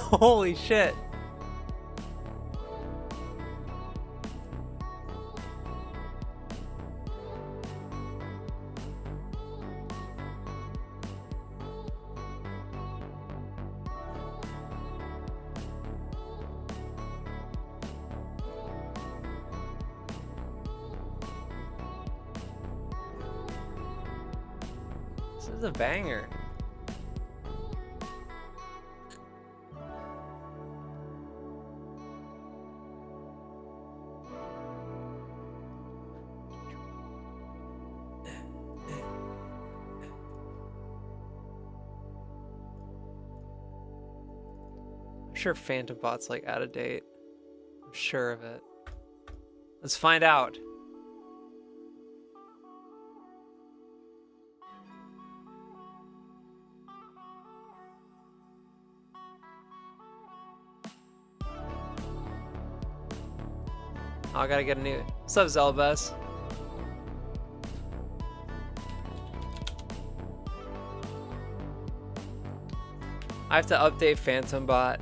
Holy shit. This is a banger. I'm sure Phantom Bot's like out of date. I'm sure of it. Let's find out. Oh, I gotta get a new. What's up, Zelbus? I have to update Phantom Bot.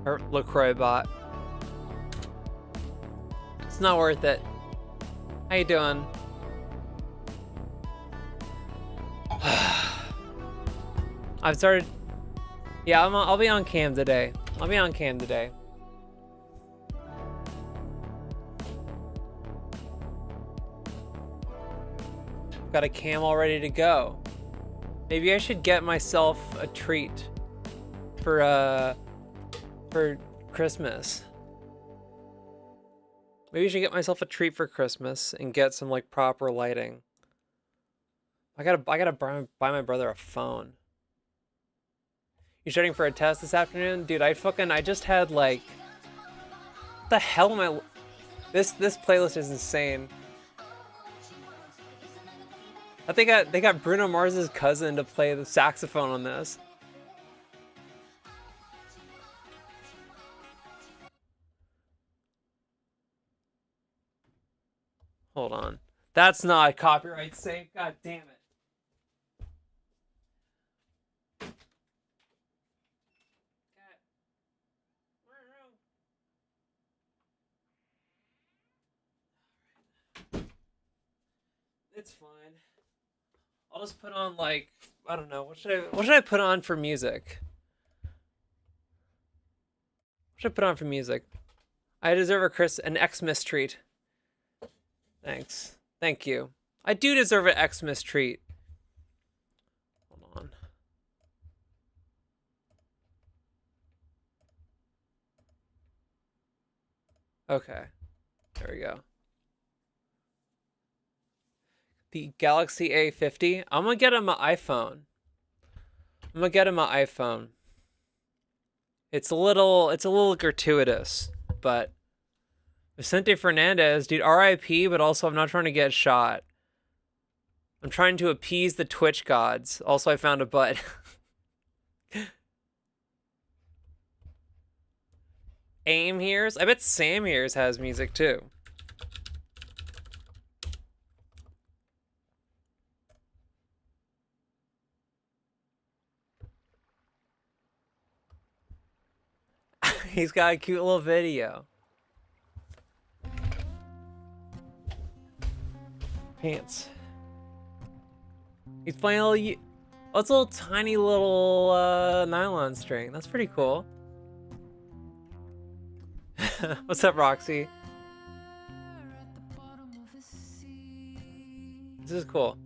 Or LaCroix Bot. It's not worth it. How you doing? I've started. Yeah, I'll be on cam today. I'll be on cam today. Got a cam all ready to go. Maybe I should get myself a treat for Christmas. Maybe I should get myself a treat for Christmas and get some like proper lighting. I gotta buy my brother a phone. You studying for a test this afternoon? Dude, I just had like, what the hell am I, this playlist is insane. I think they got Bruno Mars's cousin to play the saxophone on this. Hold on. That's not copyright safe. God damn it. It's fine. I'll just put on like, I don't know, what should I put on for music? What should I put on for music? I deserve an Xmas treat. Thanks. Thank you. I do deserve an Xmas treat. Hold on. Okay. There we go. The Galaxy A50. I'm gonna get him an iPhone. It's a little gratuitous, but Vicente Fernandez, dude, RIP, but also I'm not trying to get shot. I'm trying to appease the Twitch gods. Also, I found a butt. Aim Hears? I bet Sam Hears has music too. He's got a cute little video. Pants. He's playing a little. Oh, it's a little tiny little nylon string. That's pretty cool. What's up, Roxy? This is cool.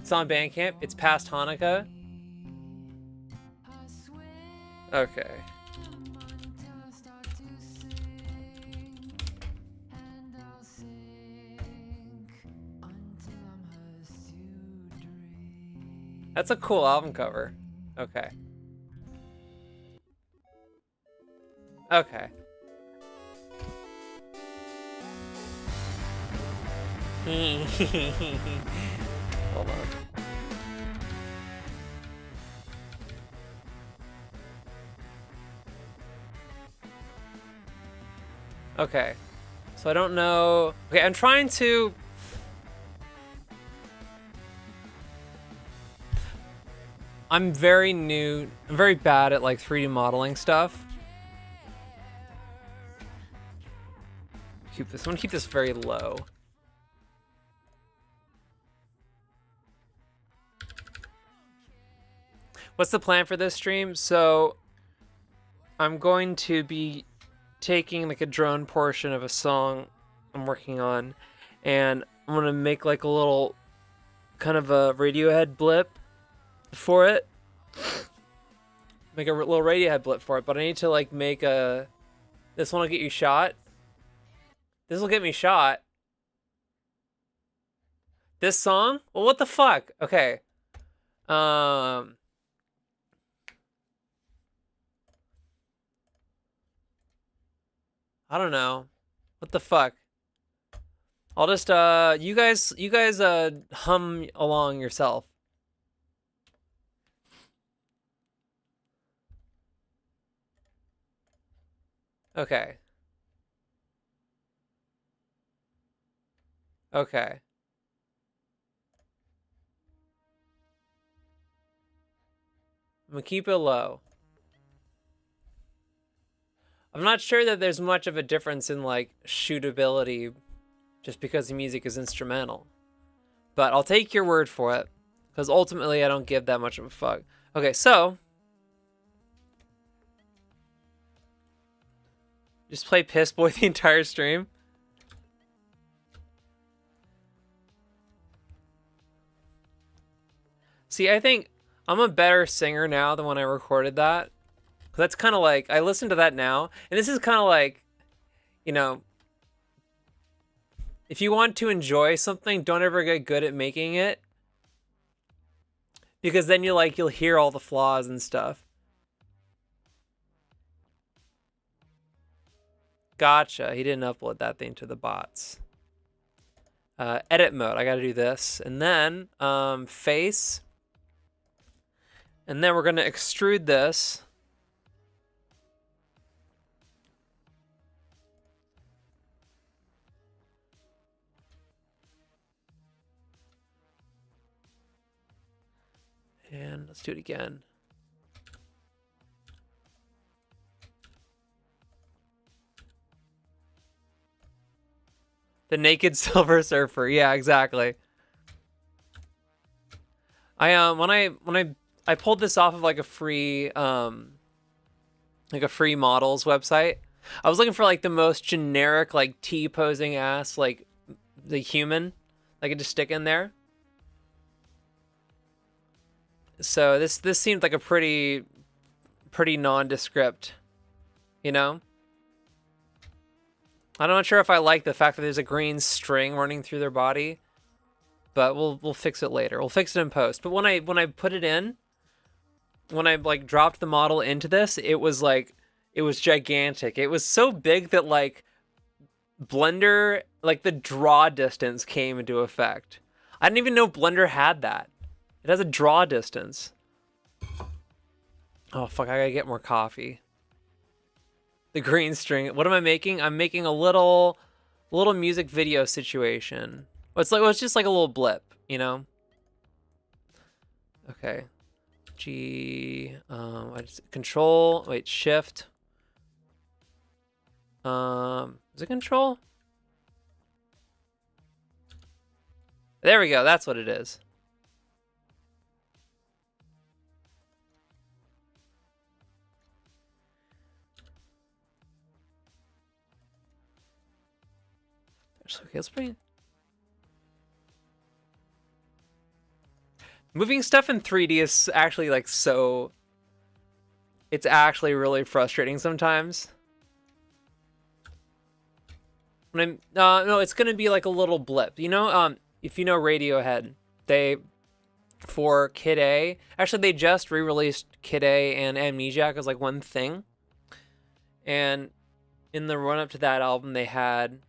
It's on Bandcamp. It's past Hanukkah. Okay. That's a cool album cover. Okay. Okay. Hold on. Okay. So I don't know. Okay, I'm trying I'm very new. I'm very bad at like 3D modeling stuff. Keep this. I'm gonna keep this very low. What's the plan for this stream? So I'm going to be taking like a drone portion of a song I'm working on, and I'm gonna make like a little kind of a Radiohead blip for it. Make a little Radiohead blip for it, but I need to like make a. This one will get you shot. This will get me shot. This song? Well, what the fuck? Okay. I don't know. What the fuck? I'll just you guys hum along yourself. Okay. Okay. I'm gonna keep it low. I'm not sure that there's much of a difference in like shootability just because the music is instrumental. But I'll take your word for it, because ultimately I don't give that much of a fuck. Okay, so just play Piss Boy the entire stream. See, I think I'm a better singer now than when I recorded that. That's kind of like, I listen to that now, and this is kind of like, you know, if you want to enjoy something, don't ever get good at making it, because then you'll hear all the flaws and stuff. Gotcha. He didn't upload that thing to the bots. Edit mode. I got to do this, and then face, and then we're gonna extrude this. And let's do it again. The naked Silver Surfer. Yeah, exactly. When I pulled this off of like a free models website, I was looking for like the most generic like T-posing ass like the human I could just stick in there. So this seemed like a pretty nondescript, you know? I'm not sure if I like the fact that there's a green string running through their body, but we'll fix it later. We'll fix it in post. But when I put it in, when I like dropped the model into this, it was gigantic. It was so big that like Blender, like the draw distance came into effect. I didn't even know Blender had that. It has a draw distance. Oh fuck, I gotta get more coffee. The green string. What am I making? I'm making a little music video situation. It's just like a little blip, you know? Okay. G, control, wait, shift. Is it control? There we go, that's what it is. Okay, let's bring moving stuff in 3D is actually like so. It's actually really frustrating sometimes. When no, it's gonna be like a little blip. You know, if you know Radiohead, for Kid A, actually they just re-released Kid A and Amnesiac as like one thing. And in the run up to that album, they had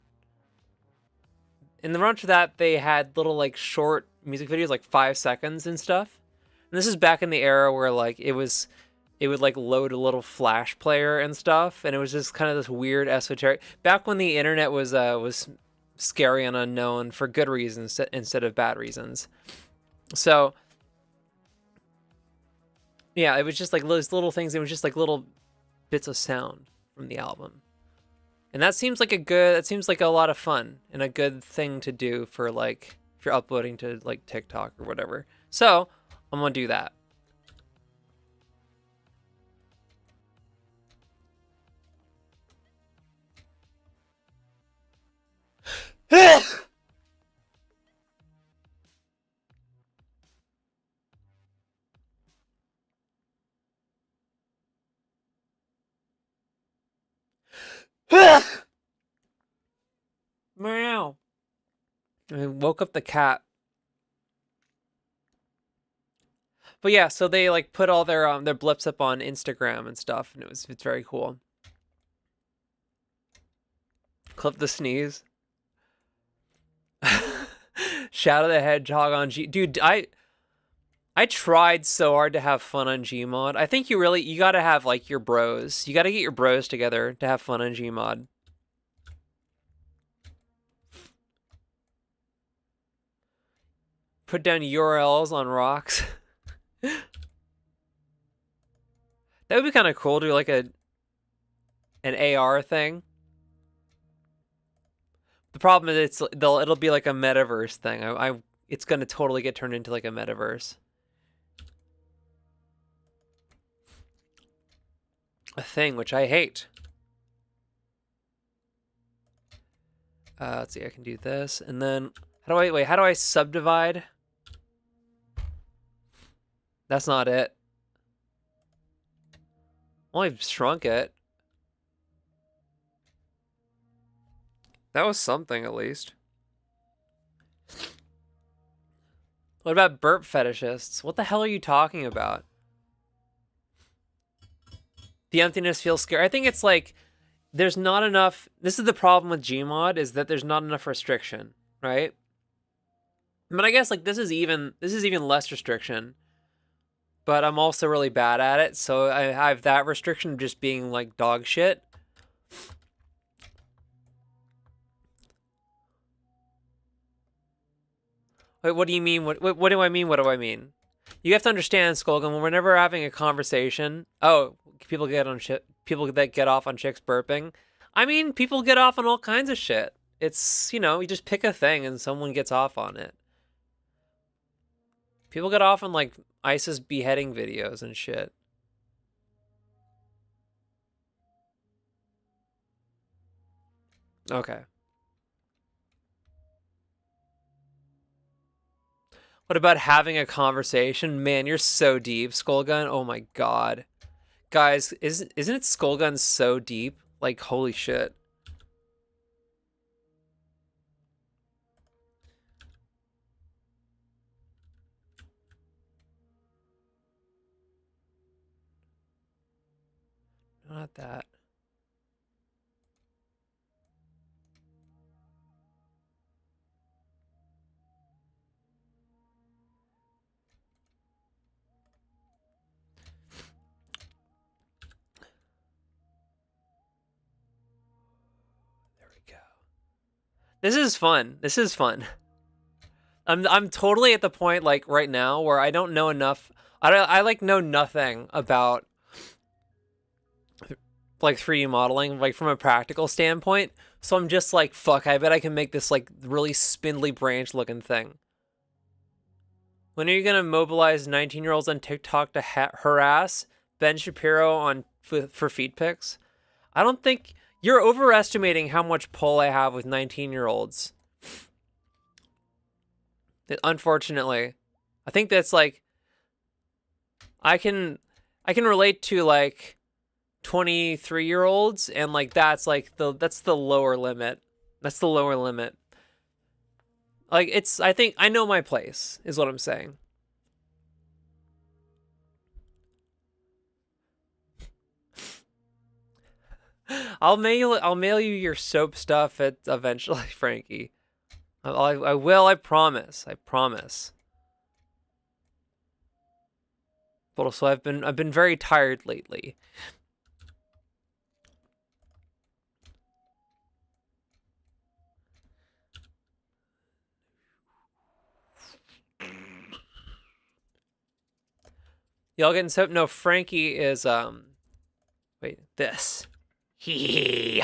little like short music videos, like 5 seconds and stuff. And this is back in the era where like it would like load a little Flash player and stuff, and it was just kind of this weird esoteric. Back when the internet was scary and unknown for good reasons instead of bad reasons. So Yeah, it was just like those little things. It was just like little bits of sound from the album. And that seems like that seems like a lot of fun and a good thing to do for like, if you're uploading to like TikTok or whatever. So I'm gonna do that. Meow. I woke up the cat. But yeah, so they like put all their blips up on Instagram and stuff, and it's very cool. Clip the sneeze. Shadow the Hedgehog on G. Dude, I tried so hard to have fun on Gmod. I think you gotta have like your bros. You gotta get your bros together to have fun on Gmod. Put down URLs on rocks. That would be kind of cool to do like an AR thing. The problem is it'll be like a metaverse thing. It's gonna totally get turned into like a metaverse. A thing which I hate. Let's see, I can do this, and then how do I subdivide? That's not it. Well, I've shrunk it. That was something, at least. What about burp fetishists? What the hell are you talking about? The emptiness feels scary. I think it's like there's not enough. This is the problem with Gmod, is that there's not enough restriction, right? But I guess like this is even less restriction. But I'm also really bad at it, so I have that restriction of just being like dog shit. Wait, what do you mean? What do I mean? What do I mean? You have to understand, Skolgan, whenever we're having a conversation, oh, people get on shit. People that get off on chicks burping. I mean, people get off on all kinds of shit. It's, you just pick a thing and someone gets off on it. People get off on like ISIS beheading videos and shit. Okay. What about having a conversation? Man, you're so deep, Skullgun. Oh my god. Guys, isn't it Skullgun so deep? Like, holy shit. Not that. There we go. This is fun. This is fun. I'm totally at the point like right now where I don't know enough. I like know nothing about like 3D modeling, like from a practical standpoint. So I'm just like, fuck, I bet I can make this like really spindly branch looking thing. When are you gonna mobilize 19-year-olds on TikTok to harass Ben Shapiro for feed pics? I don't think you're overestimating how much pull I have with 19-year-olds. Unfortunately, I think that's like I can relate to like 23-year-olds, and like that's the lower limit. That's the lower limit. Like I think I know my place is what I'm saying. I'll mail you your soap stuff eventually, Frankie. I will. I promise. I promise. But also, I've been very tired lately. Y'all getting soap? No, Frankie is wait, this. Hee.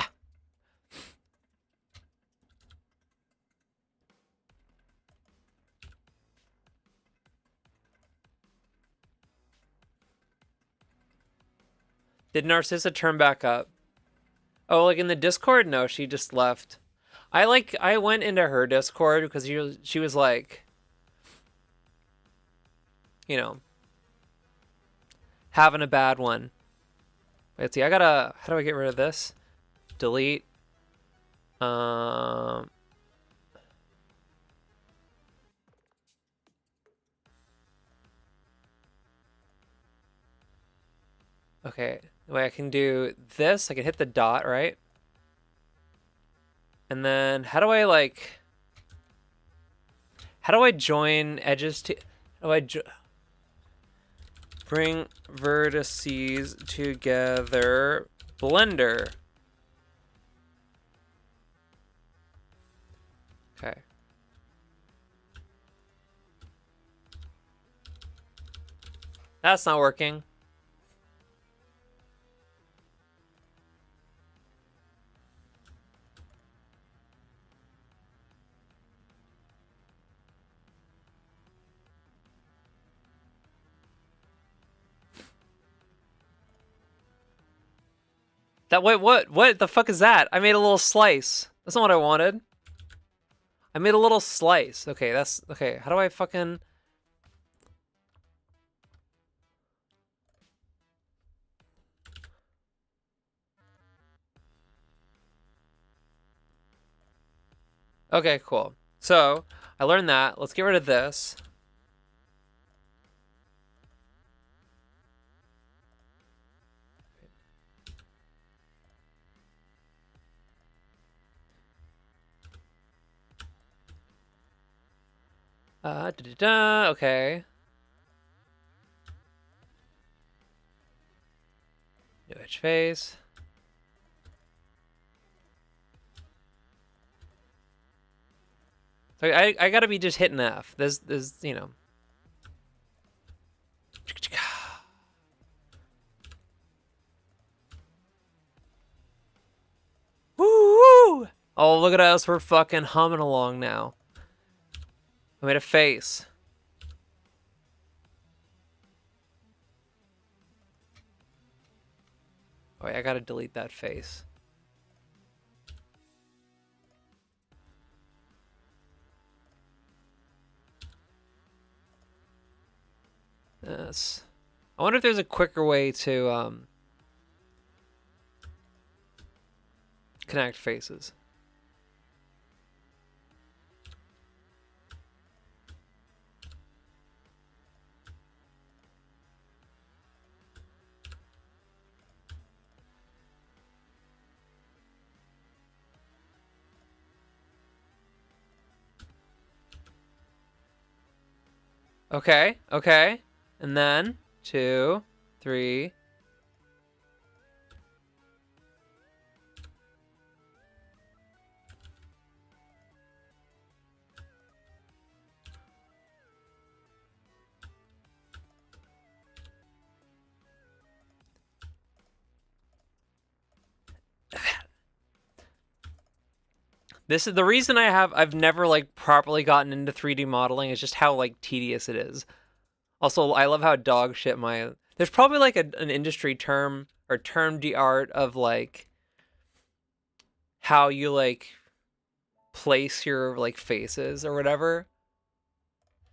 Did Narcissa turn back up? Oh, like in the Discord? No, she just left. I went into her Discord because she was like, you know, having a bad one. Let's see, I gotta, how do I get rid of this? Delete. Um, okay, the way I can do this, I can hit the dot, right? And then how do I join edges to, how do I bring vertices together, Blender. Okay. That's not working. That, wait, what the fuck is that? I made a little slice. That's not what I wanted. I made a little slice. Okay, that's, okay, how do I fucking... Okay, cool. So, I learned that. Let's get rid of this. Okay. New edge face. So I gotta be just hitting F. There's, you know. Woo! Oh, look at us. We're fucking humming along now. I made a face. Oh, wait, I gotta delete that face. Yes. I wonder if there's a quicker way to connect faces. Okay, okay. And then 2, 3. This is the reason I've never like properly gotten into 3D modeling is just how like tedious it is. Also, I love how dog shit my, there's probably like an industry term or term d'art of like how you like place your like faces or whatever.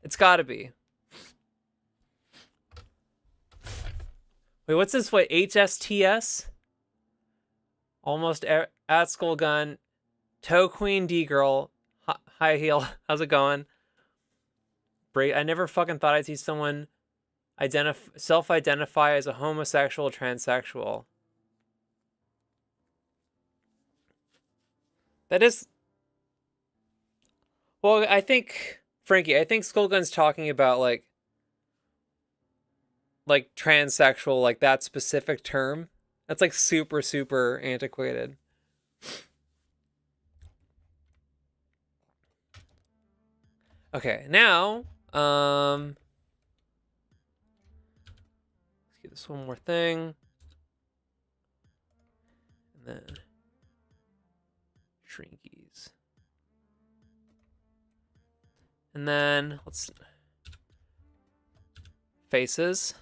It's got to be. Wait, what's this? What, HSTS? Almost at school gun. Toe Queen D girl. High heel. How's it going? I never fucking thought I'd see someone self-identify as a homosexual transsexual. That is... Well, I think... Frankie, I think Skullgun's talking about, like transsexual, like, that specific term. That's, like, super, super antiquated. Okay, now, Just one more thing. And then shrinkies. And then let's faces.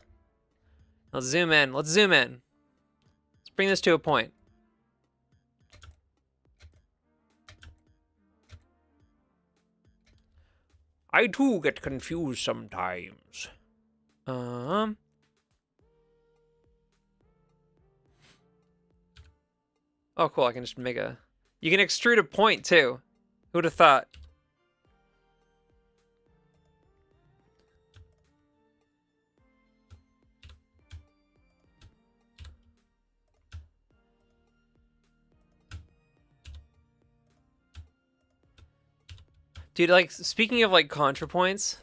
Let's zoom in. Let's zoom in. Let's bring this to a point. I too get confused sometimes. Oh, cool. I can just make a... You can extrude a point, too. Who would have thought? Dude, like, speaking of, like, ContraPoints...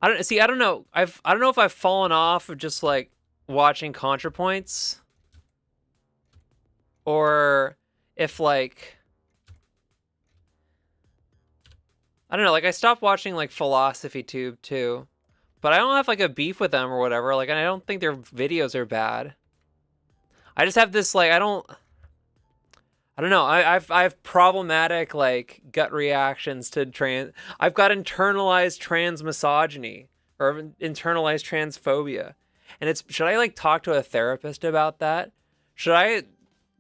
I don't know. I don't know if I've fallen off of just, like, watching ContraPoints. Or if, like... I don't know, like, I stopped watching, like, Philosophy Tube, too. But I don't have, like, a beef with them or whatever. Like, and I don't think their videos are bad. I just have this, like, I don't know. I have problematic, like, gut reactions to trans... I've got internalized trans misogyny. Or internalized transphobia. And it's... Should I, like, talk to a therapist about that? Should I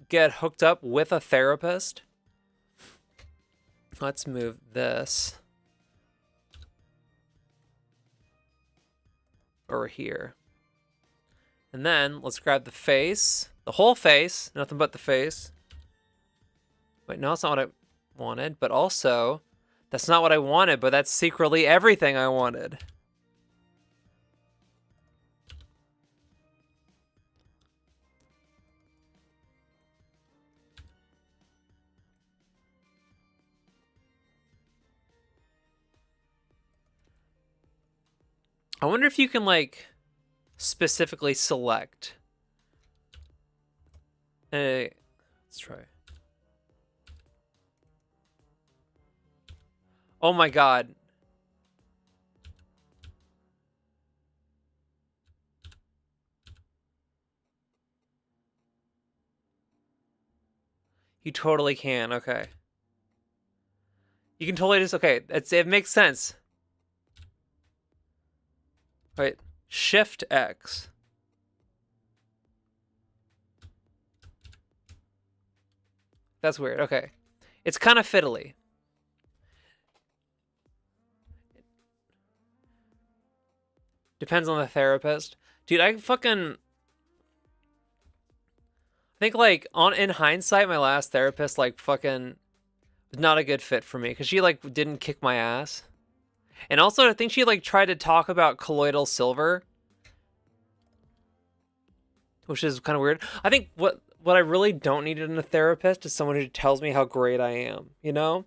get hooked up with a therapist? Let's move this over here. And then let's grab the face. The whole face. Nothing but the face. Wait, no, that's not what I wanted. But also, that's not what I wanted, but that's secretly everything I wanted. I wonder if you can, like, specifically select. Hey, let's try. Oh my god. You totally can, okay. You can totally just, okay, it makes sense. Wait, Shift X. That's weird, okay. It's kind of fiddly. Depends on the therapist. Dude, I think, like, in hindsight, my last therapist, like, fucking was not a good fit for me. Because she, like, didn't kick my ass. And also, I think she, like, tried to talk about colloidal silver. Which is kind of weird. I think what I really don't need in a therapist is someone who tells me how great I am, you know?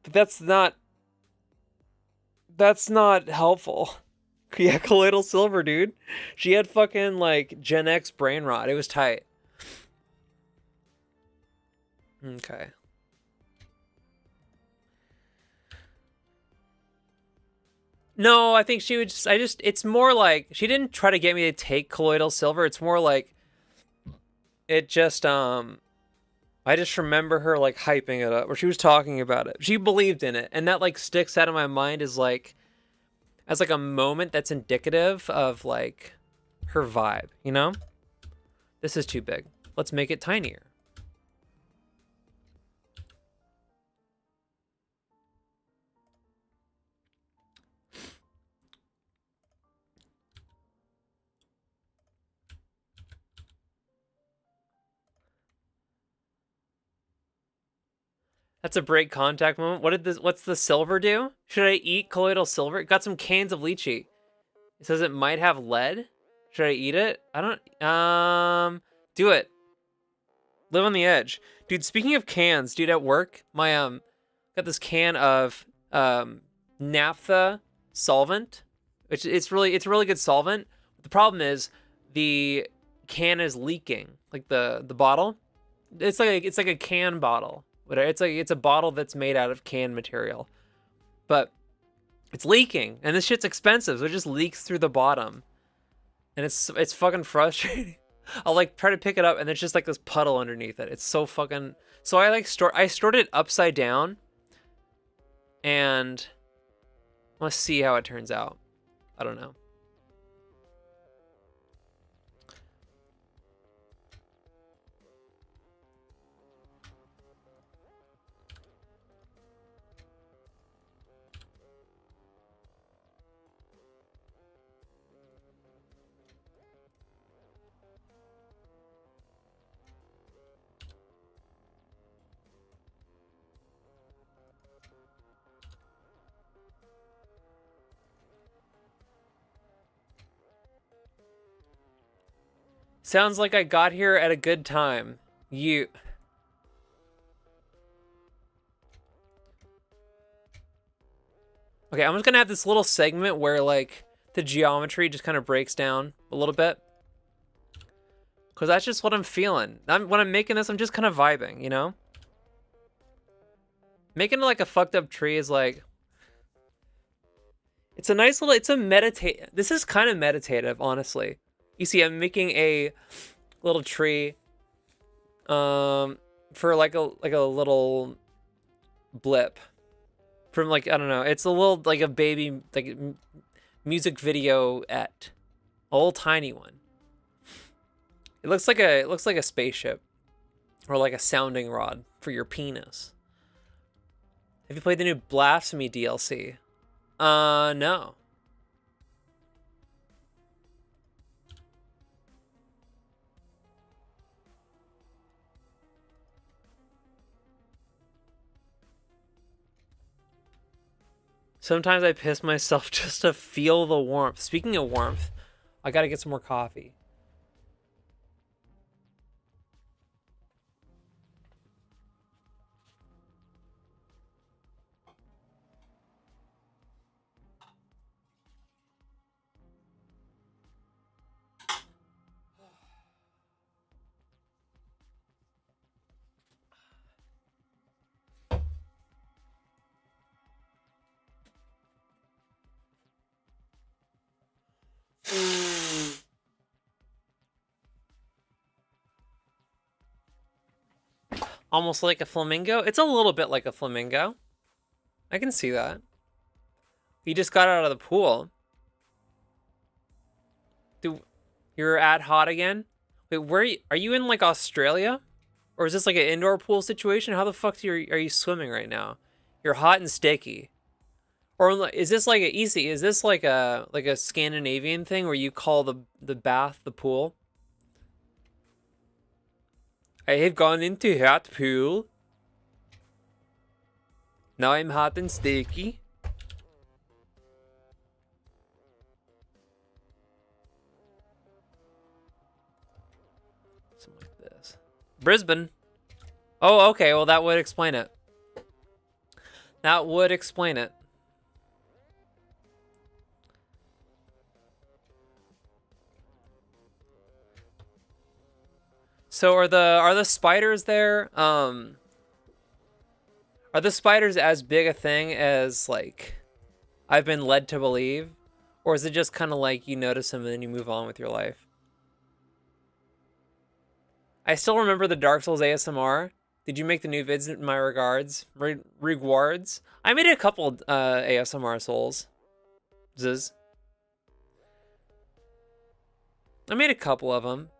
But that's not helpful. Yeah, colloidal silver, dude. She had fucking, like, Gen X brain rot. It was tight. Okay. No, I think she would just, it's more like, she didn't try to get me to take colloidal silver. It's more like, it just, I just remember her, like, hyping it up, or she was talking about it. She believed in it, and that, like, sticks out of my mind as, like, a moment that's indicative of, like, her vibe, you know? This is too big. Let's make it tinier. That's a break contact moment. What's the silver do? Should I eat colloidal silver? It got some cans of lychee. It says it might have lead. Should I eat it? I don't, do it. Live on the edge. Dude, speaking of cans, dude, at work, my, got this can of, naphtha solvent, which it's a really good solvent. The problem is the can is leaking, like the bottle. It's like a can bottle. It's a bottle that's made out of can material, but it's leaking, and this shit's expensive, so it just leaks through the bottom. And it's fucking frustrating. I'll like try to pick it up and there's just like this puddle underneath it. It's so fucking. So I stored it upside down, and let's see how it turns out. I don't know. Sounds like I got here at a good time. You. Okay, I'm just gonna have this little segment where like the geometry just kind of breaks down a little bit. Cause that's just what I'm feeling. When I'm making this, I'm just kind of vibing, you know? Making like a fucked up tree is like, it's a nice little, this is kind of meditative, honestly. You see, I'm making a little tree, for like a little blip from like, I don't know. It's a little, like a baby, like music video at a little tiny one. It looks like a spaceship or like a sounding rod for your penis. Have you played the new Blasphemy DLC? No. Sometimes I piss myself just to feel the warmth. Speaking of warmth, I gotta get some more coffee. Almost like a flamingo? It's a little bit like a flamingo. I can see that. You just got out of the pool. Dude, you're at hot again? Wait, are you in like Australia? Or is this like an indoor pool situation? How the fuck are you swimming right now? You're hot and sticky. Or is this like is this like a Scandinavian thing where you call the bath the pool? I have gone into hot pool. Now I'm hot and sticky. Something like this. Brisbane. Oh, okay. Well, that would explain it. That would explain it. So are the spiders there? Are the spiders as big a thing as like I've been led to believe? Or is it just kind of like you notice them and then you move on with your life? I still remember the Dark Souls ASMR. Did you make the new vids in my regards? Regards? I made a couple ASMR Souls. Ziz. I made a couple of them.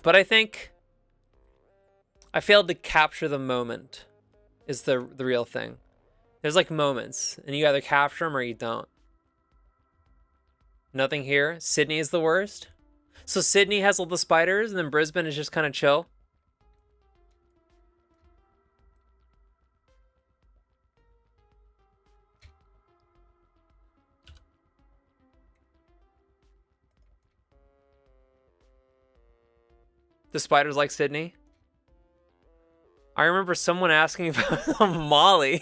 But I think I failed to capture the moment is the real thing. There's like moments, and you either capture them or you don't. Nothing here. Sydney is the worst. So Sydney has all the spiders, and then Brisbane is just kind of chill. The spiders like Sydney. I remember someone asking about Molly.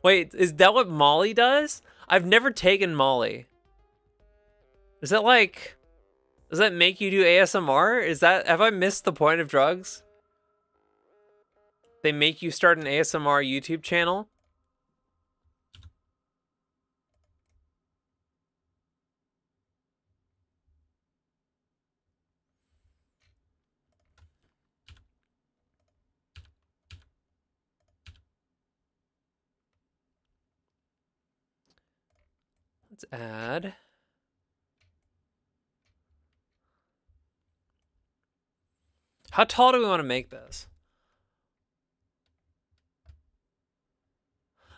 Wait, is that what Molly does? I've never taken Molly. Is that like... Does that make you do ASMR? Have I missed the point of drugs? They make you start an ASMR YouTube channel? Let's add. How tall do we want to make this?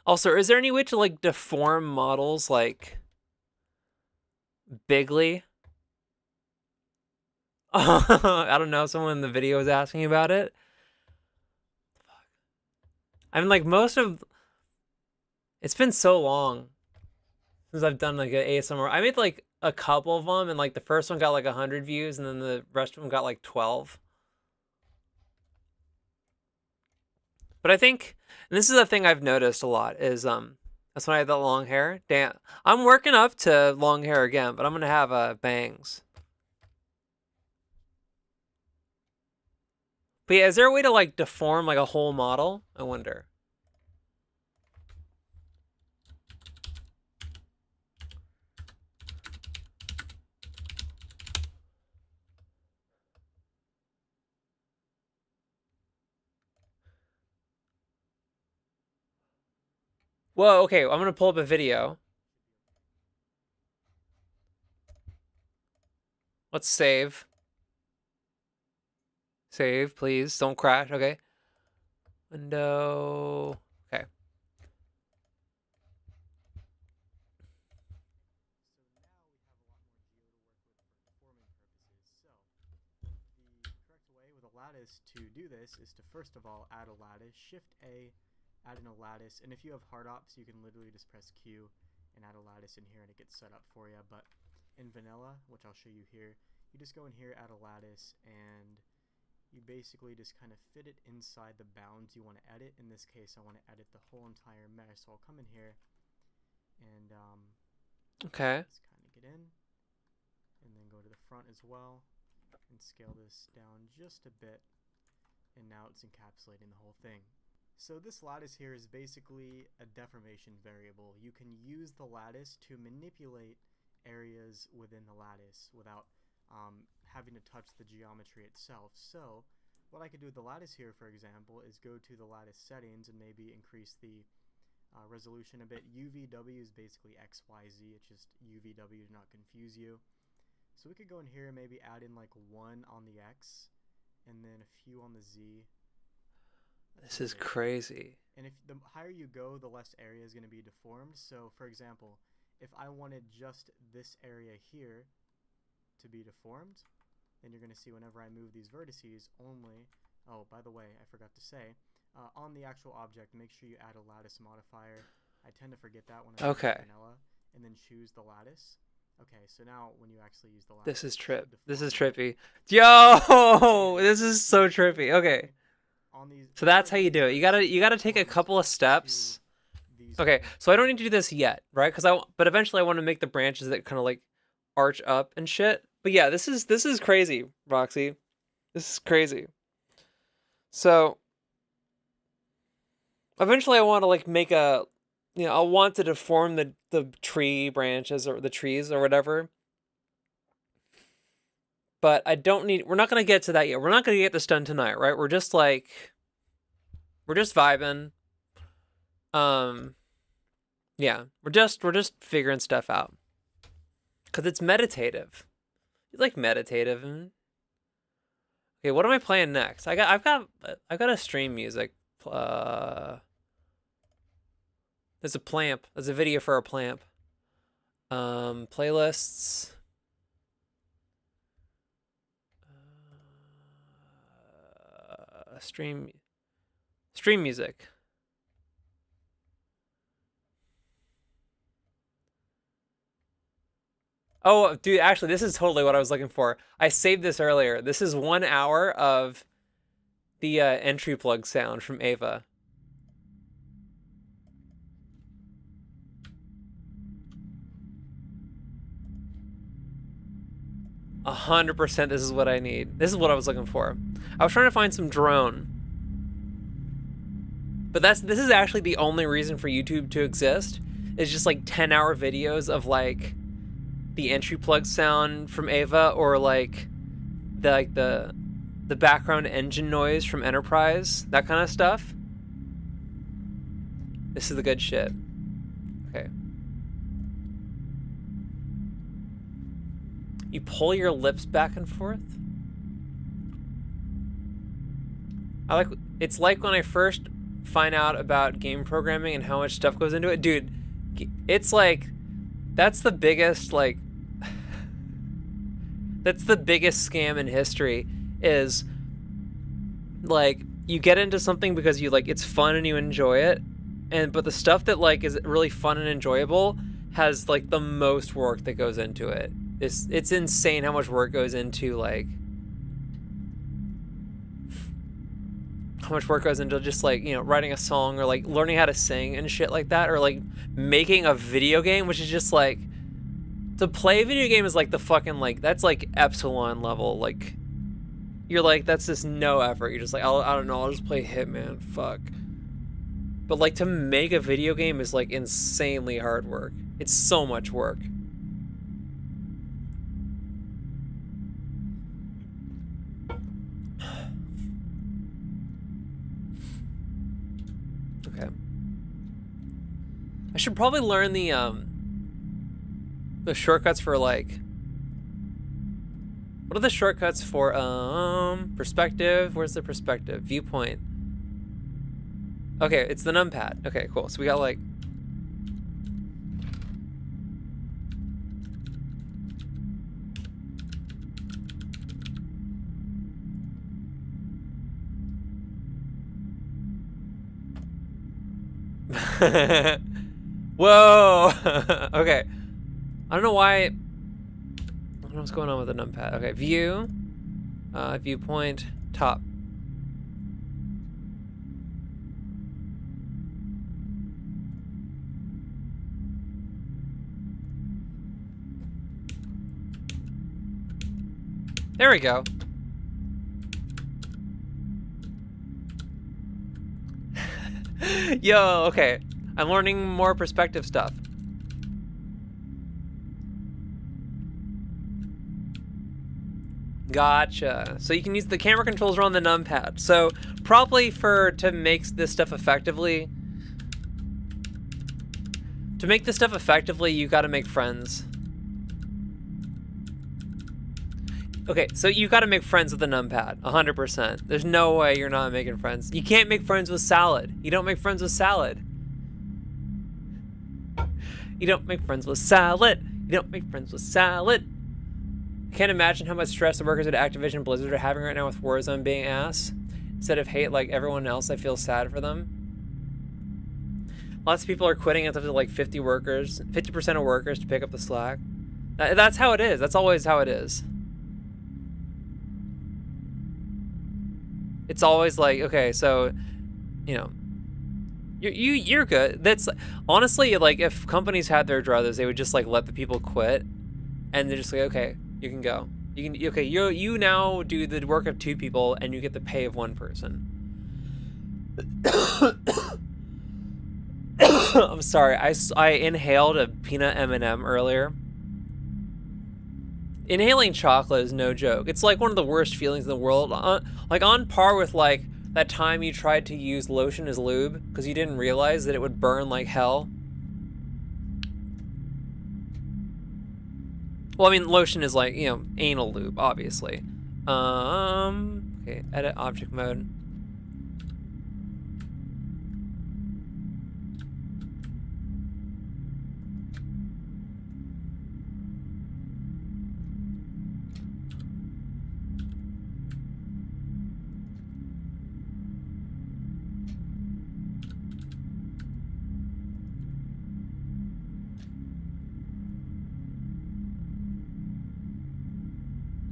Also, is there any way to like deform models like bigly? I don't know. Someone in the video was asking about it. I mean, like most of. It's been so long since I've done like an ASMR. I made like a couple of them, and like the first one got like 100 views, and then the rest of them got like 12. But I think, and this is a thing I've noticed a lot, is that's when I had that long hair. Damn, I'm working up to long hair again, but I'm gonna have bangs. But yeah, is there a way to like deform like a whole model? I wonder. Whoa, okay, I'm gonna pull up a video. Let's save. Save, please. Don't crash, okay? Window. Okay. To do this is to first of all add a lattice, Shift A, add in a lattice, and if you have hard ops you can literally just press Q and add a lattice in here and it gets set up for you. But in vanilla, which I'll show you here, you just go in here, add a lattice, and you basically just kind of fit it inside the bounds you want to edit. In this case I want to edit the whole entire mesh, so I'll come in here and okay, just kind of get in and then go to the front as well and scale this down just a bit. And now it's encapsulating the whole thing. So this lattice here is basically a deformation variable. You can use the lattice to manipulate areas within the lattice without having to touch the geometry itself. So what I could do with the lattice here, for example, is go to the lattice settings and maybe increase the resolution a bit. UVW is basically XYZ, it's just UVW to not confuse you. So we could go in here and maybe add in like 1 on the X and then a few on the Z. This is crazy. And if the higher you go, the less area is going to be deformed. So for example, if I wanted just this area here to be deformed, then you're going to see whenever I move these vertices only, oh by the way, I forgot to say, on the actual object make sure you add a lattice modifier. I tend to forget that when I use vanilla, and then choose the lattice. Okay, so now when you actually use the lattice, this is trippy. Yo, this is so trippy. Okay, so that's how you do it. You gotta take a couple of steps. Okay, so I don't need to do this yet, right? But eventually I want to make the branches that kind of like arch up and shit. But yeah, this is crazy, Roxy. This is crazy. So eventually I want to like make a, I want to deform the tree branches or the trees or whatever. But we're not going to get to that yet. We're not going to get this done tonight, right? We're just vibing. Yeah, we're just figuring stuff out. Cause it's meditative. You like meditative. Okay, what am I playing next? I've got a stream music. There's a plamp. There's a video for a plamp. Playlists. Stream music. Oh, dude, actually, this is totally what I was looking for. I saved this earlier. This is 1 hour of the entry plug sound from Ava. 100% this is what I need. This is what I was looking for. I was trying to find some drone. But this is actually the only reason for YouTube to exist. It's just like 10-hour videos of like the entry plug sound from Ava, or like the background engine noise from Enterprise, that kind of stuff. This is the good shit. Okay. You pull your lips back and forth. It's like when I first find out about game programming and how much stuff goes into it. Dude, it's like, that's the biggest, like, that's the biggest scam in history, is like, you get into something because you like, it's fun and you enjoy it, but the stuff that like is really fun and enjoyable has like the most work that goes into it. It's insane how much work goes into like, how much work goes into just like, you know, writing a song or like learning how to sing and shit like that, or like making a video game, which is just like, to play a video game is like the fucking like, that's like epsilon level, like you're like, that's just no effort. You're just like, I don't know, I'll just play Hitman, fuck. But like to make a video game is like insanely hard work. It's so much work. Okay. I should probably learn the shortcuts for like, what are the shortcuts for perspective? Where's the perspective? Viewpoint. Okay, it's the numpad. Okay, cool. So we got like, whoa. Okay, I don't know why. I don't know what's going on with the numpad. Okay, view, viewpoint, top. There we go. Yo, okay. I'm learning more perspective stuff. Gotcha. So you can use the camera controls on the numpad. So probably to make this stuff effectively, you gotta make friends. Okay, so you gotta make friends with the numpad, 100%. There's no way you're not making friends. You can't make friends with salad. You don't make friends with salad. You don't make friends with salad. You don't make friends with salad. I can't imagine how much stress the workers at Activision Blizzard are having right now with Warzone being ass. Instead of hate like everyone else, I feel sad for them. Lots of people are quitting. It's up to like 50% of workers to pick up the slack. That's how it is. That's always how it is. It's always like, okay, so, you know, you're good. That's honestly, like, if companies had their druthers, they would just like let the people quit, and they're just like, okay, you can go. You now do the work of 2 people, and you get the pay of 1 person. I'm sorry, I inhaled a peanut M&M earlier. Inhaling chocolate is no joke. It's like one of the worst feelings in the world. Like on par with like that time you tried to use lotion as lube because you didn't realize that it would burn like hell. Well, I mean, lotion is like, you know, anal lube, obviously. Okay, edit object mode.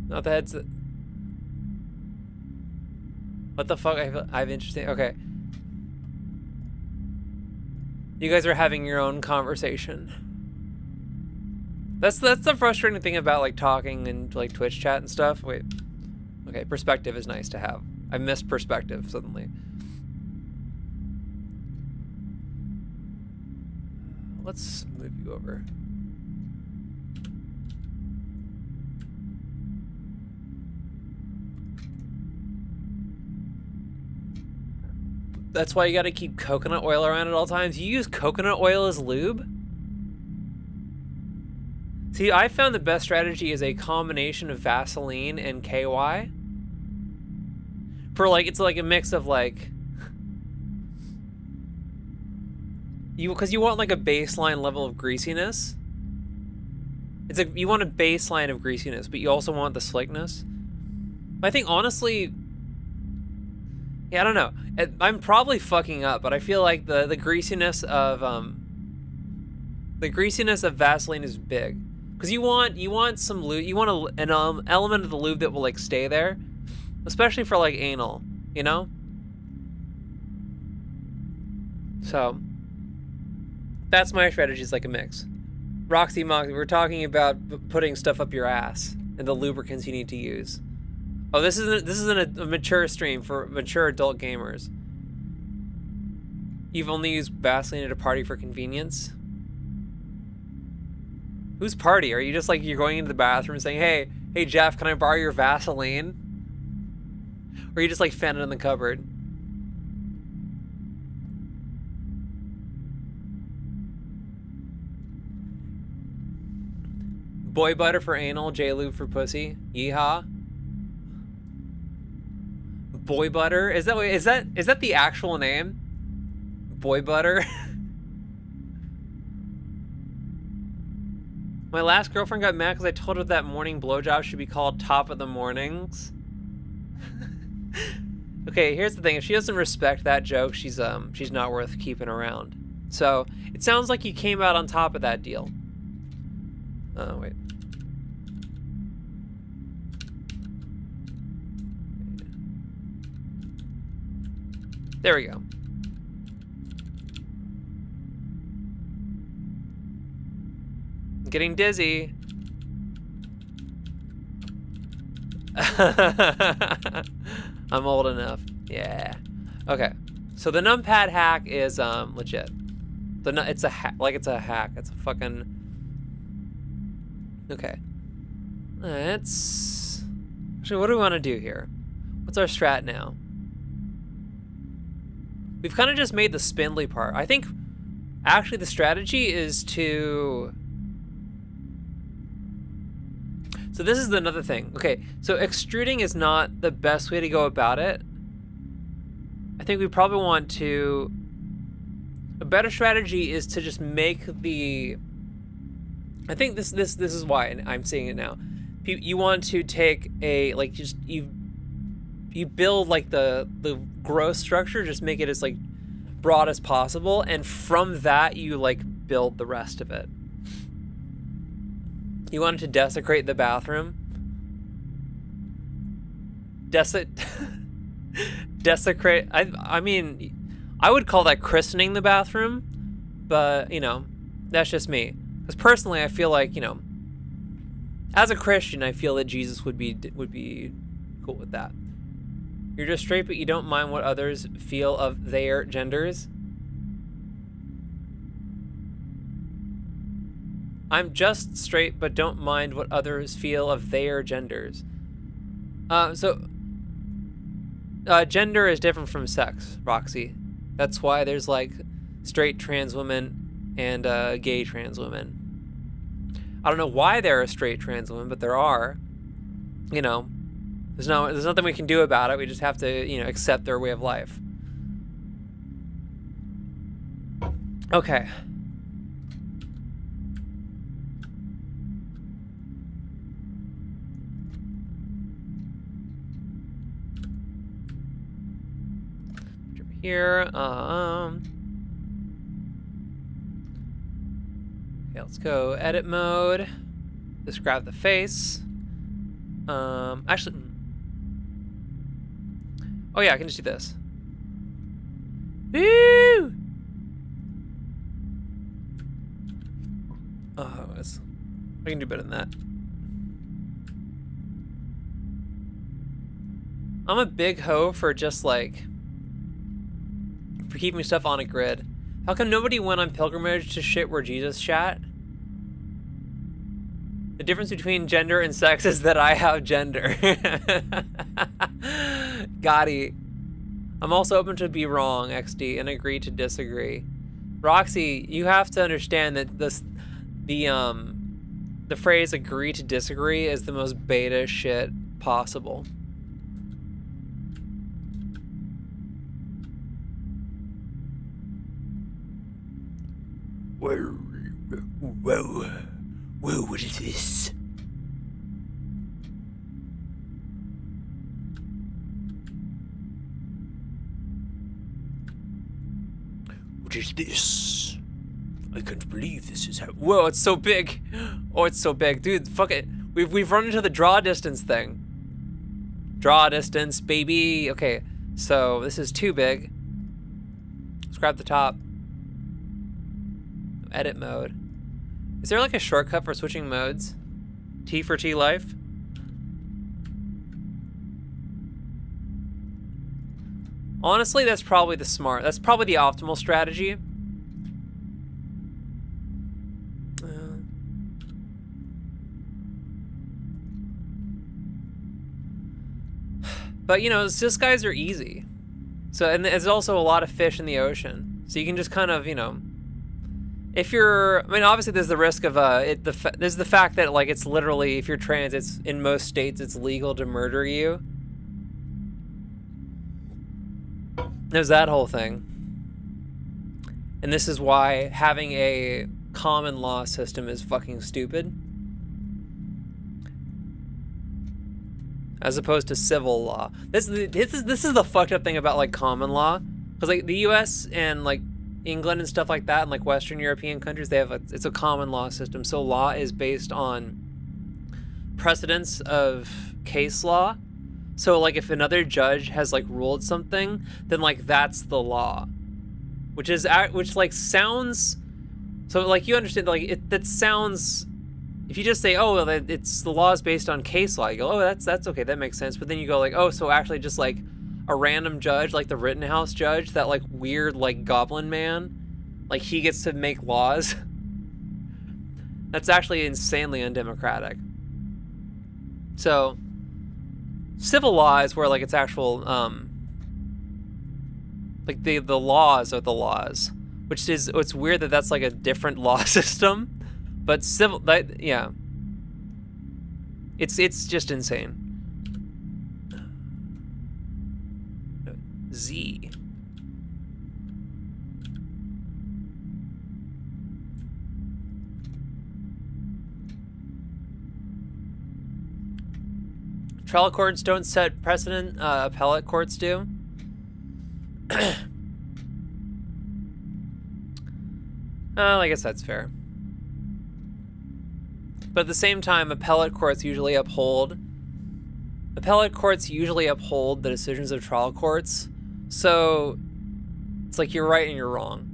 Not the headset. What the fuck? I have interesting. Okay. You guys are having your own conversation. That's the frustrating thing about like talking and like Twitch chat and stuff. Wait. Okay, perspective is nice to have. I missed perspective suddenly. Let's move you over. That's why you gotta keep coconut oil around at all times. You use coconut oil as lube? See, I found the best strategy is a combination of Vaseline and KY. For like, it's like a mix of like, because you want like a baseline level of greasiness. It's like you want a baseline of greasiness, but you also want the slickness. I think honestly, yeah, I don't know. I'm probably fucking up, but I feel like the greasiness of Vaseline is big, because you want some lube. You want an element of the lube that will like stay there, especially for like anal, you know. So that's my strategy. Is like a mix. Roxy Moxie, we're talking about putting stuff up your ass and the lubricants you need to use. Oh, this isn't a mature stream for mature adult gamers. You've only used Vaseline at a party for convenience? Whose party? Are you just like, you're going into the bathroom saying, hey Jeff, can I borrow your Vaseline? Or you just like found it in the cupboard? Boy butter for anal, J-lube for pussy. Yeehaw. Boy butter? Is that the actual name? Boy butter? My last girlfriend got mad because I told her that morning blowjob should be called top of the mornings. Okay, here's the thing. If she doesn't respect that joke, she's not worth keeping around. So it sounds like you came out on top of that deal. Oh wait. There we go. I'm getting dizzy. I'm old enough. Yeah. Okay. So the numpad hack is legit. It's a hack. Like, it's a hack. It's a fucking. Okay. Let's. Actually, what do we want to do here? What's our strat now? We've kind of just made the spindly part. I think actually the strategy is to. So this is another thing. Okay, so extruding is not the best way to go about it. I think we probably want to. A better strategy is to just make the. I think this is why I'm seeing it now. You want to take a like just you build like the gross structure, just make it as like broad as possible, and from that you like build the rest of it. You wanted to desecrate the bathroom. Desecrate. I mean, I would call that christening the bathroom, but you know, that's just me. Because personally, I feel like, you know, as a Christian, I feel that Jesus would be cool with that. You're just straight, but you don't mind what others feel of their genders. I'm just straight, but don't mind what others feel of their genders. Gender is different from sex, Roxy. That's why there's like straight trans women and gay trans women. I don't know why there are straight trans women, but there are. You know, there's nothing we can do about it. We just have to, you know, accept their way of life. Okay. Here, okay, let's go edit mode. Describe the face. Actually, oh yeah, I can just do this. Woo! Oh, I can do better than that. I'm a big hoe for just like. For keeping stuff on a grid. How come nobody went on pilgrimage to shit where Jesus shat? The difference between gender and sex is that I have gender. Gotti. I'm also open to be wrong, XD, and agree to disagree. Roxy, you have to understand that the phrase agree to disagree is the most beta shit possible. Whoa, what is this? What is this? I can't believe this is happening. Whoa, it's so big. Oh, it's so big. Dude, fuck it. We've run into the draw distance thing. Draw distance, baby. Okay, so this is too big. Let's grab the top. Edit mode. Is there like a shortcut for switching modes? T for T life? Honestly, that's probably the optimal strategy. But you know, this guys are easy. So, and there's also a lot of fish in the ocean. So you can just kind of, you know, if you're, I mean, obviously there's the risk of, there's the fact that like it's literally, if you're trans, it's in most states, it's legal to murder you. There's that whole thing. And this is why having a common law system is fucking stupid. As opposed to civil law. This is the fucked up thing about like common law. Because like the US and like England and stuff like that, and like Western European countries, they have it's a common law system. So law is based on precedents of case law. So like if another judge has like ruled something, then like that's the law, which like sounds, so like you understand, like that sounds, if you just say, oh, it's the law is based on case law, you go, oh, that's okay, that makes sense. But then you go like, oh, so actually just like a random judge, like the Rittenhouse judge, that like weird like goblin man, like he gets to make laws. That's actually insanely undemocratic. So civil law is where like it's actual, like the laws are the laws, which is, it's weird that that's like a different law system, but civil, yeah, it's just insane. Z. Trial courts don't set precedent, appellate courts do. I guess that's fair. But at the same time, appellate courts usually uphold the decisions of trial courts. So it's like you're right and you're wrong.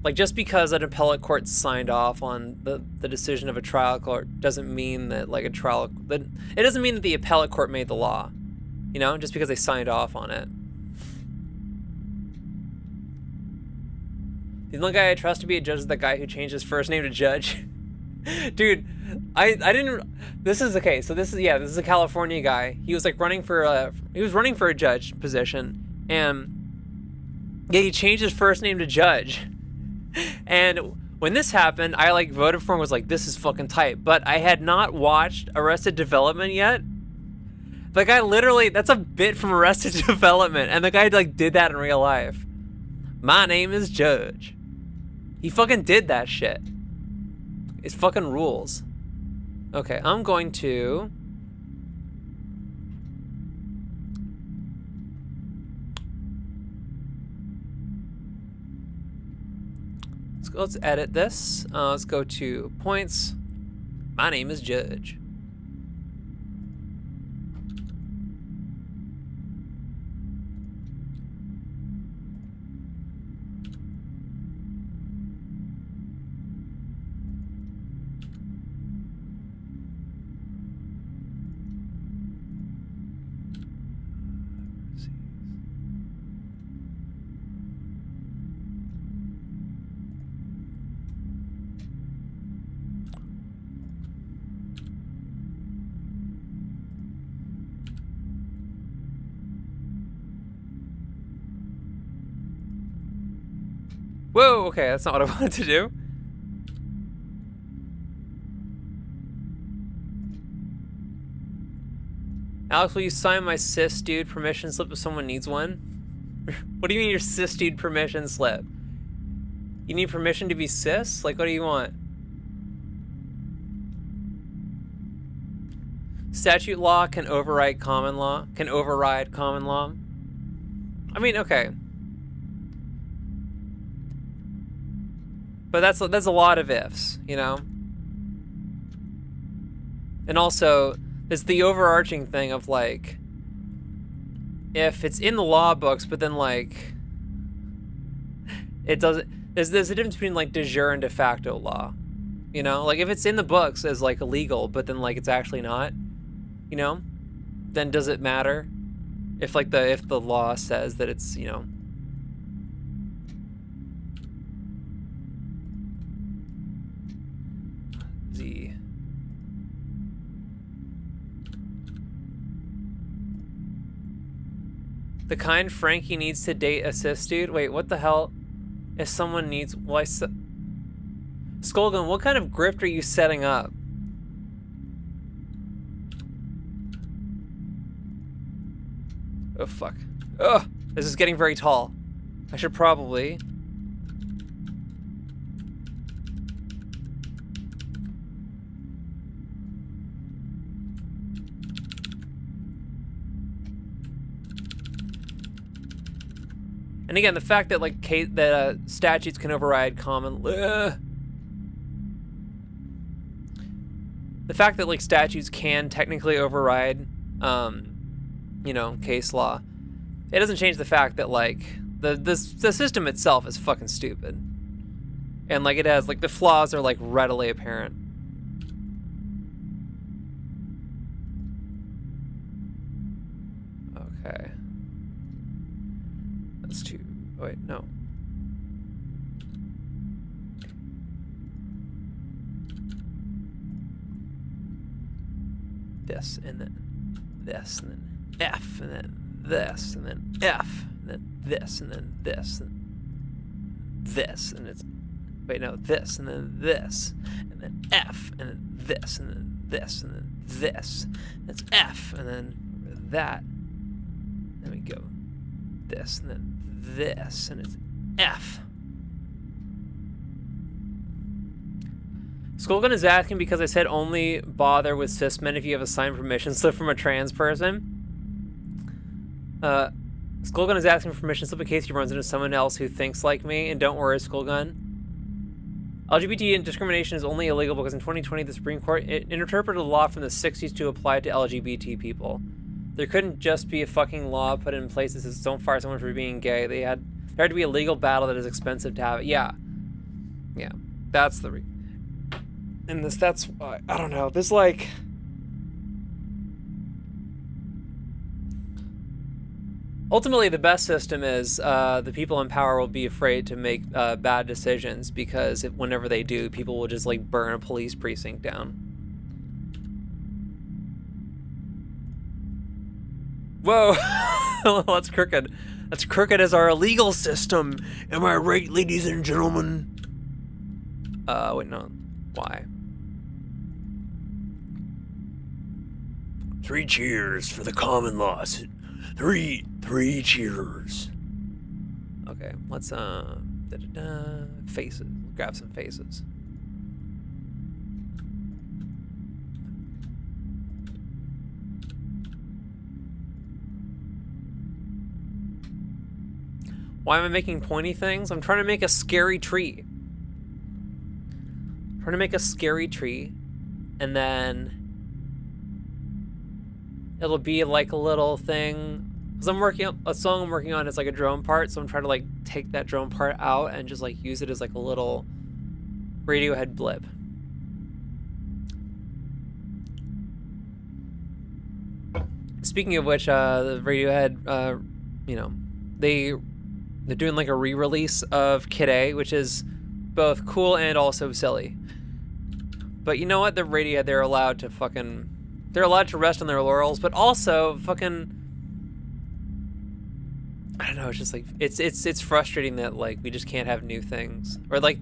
Like just because an appellate court signed off on the decision of a trial court doesn't mean that like it doesn't mean that the appellate court made the law, you know, just because they signed off on it. The only guy I trust to be a judge is the guy who changed his first name to Judge. Dude, I didn't, this is a California guy. He was like running for a judge position, and yeah, he changed his first name to Judge. And when this happened, I like voted for him, was like, this is fucking tight. But I had not watched Arrested Development yet. The guy literally, that's a bit from Arrested Development, and the guy like did that in real life. My name is Judge. He fucking did that shit. It's fucking rules. Okay, I'm going to... Let's edit this. Let's go to points. My name is Judge. Whoa, okay, that's not what I wanted to do. Alex, will you sign my cis dude permission slip if someone needs one? What do you mean your cis dude permission slip? You need permission to be cis? Like, what do you want? Statute law can override common law. Can override common law. I mean, okay. But that's a lot of ifs, you know? And also, there's the overarching thing of, like, if it's in the law books, but then, like, it doesn't... There's a difference between, like, de jure and de facto law. You know? Like, if it's in the books as, like, illegal, but then, like, it's actually not, you know? Then does it matter? If, like, if the law says that it's, you know... The kind Frankie needs to date a cis dude? Wait, what the hell? If someone needs... Well, Skolgan, what kind of grift are you setting up? Oh, fuck. Ugh! This is getting very tall. I should probably... And again, the fact that, like, statutes can override common... The fact that, like, statutes can technically override, you know, case law, it doesn't change the fact that, like, the system itself is fucking stupid. And, like, it has, like, the flaws are, like, readily apparent. Okay. That's two. Oh, wait, no. This, and then this, and then F, and then this, and then F, and then this, and then this, and this, and it's... Wait, no, this, and then this, and then F, and then this, and then this, and then this. That's F, and then that. Then we go this, and then this, and it's F. Skolgan is asking because I said only bother with cis men if you have a signed permission slip from a trans person. Skolgan is asking for permission slip in case he runs into someone else who thinks like me, and don't worry, Skolgan. LGBT discrimination is only illegal because in 2020 the Supreme Court interpreted a law from the 60s to apply to LGBT people. There couldn't just be a fucking law put in place that says don't fire someone for being gay. There had to be a legal battle that is expensive to have. Yeah, that's the and that's I don't know. There's like ultimately the best system is the people in power will be afraid to make bad decisions because whenever they do, people will just like burn a police precinct down. Whoa, well, that's crooked. That's crooked as our legal system. Am I right, ladies and gentlemen? Wait, no. Why? 3 cheers for the common laws. Three cheers. Okay, let's faces. Grab some faces. Why am I making pointy things? I'm trying to make a scary tree. I'm trying to make a scary tree, and then it'll be like a little thing. Cause I'm working on a song I'm working on is like a drone part, so I'm trying to like take that drone part out and just like use it as like a little Radiohead blip. Speaking of which, the Radiohead, you know, they're doing like a re-release of Kid A, which is both cool and also silly. But you know what? The Radiohead, they're allowed to rest on their laurels, but also fucking, I don't know, it's just like, it's frustrating that like we just can't have new things. Or like,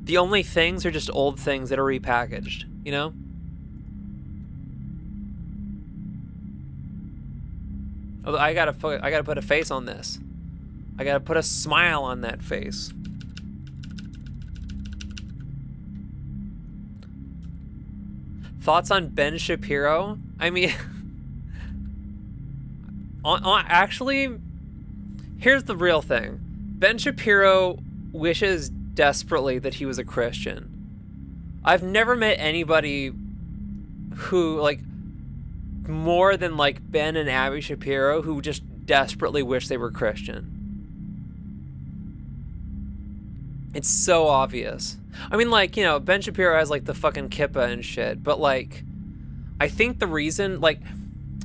the only things are just old things that are repackaged, you know? Although I gotta put a face on this. I gotta put a smile on that face. Thoughts on Ben Shapiro? I mean, actually, here's the real thing. Ben Shapiro wishes desperately that he was a Christian. I've never met anybody who, like, more than, like, Ben and Abby Shapiro, who just desperately wish they were Christian. It's so obvious. I mean, like, you know, Ben Shapiro has, like, the fucking kippah and shit, but, like, I think the reason, like,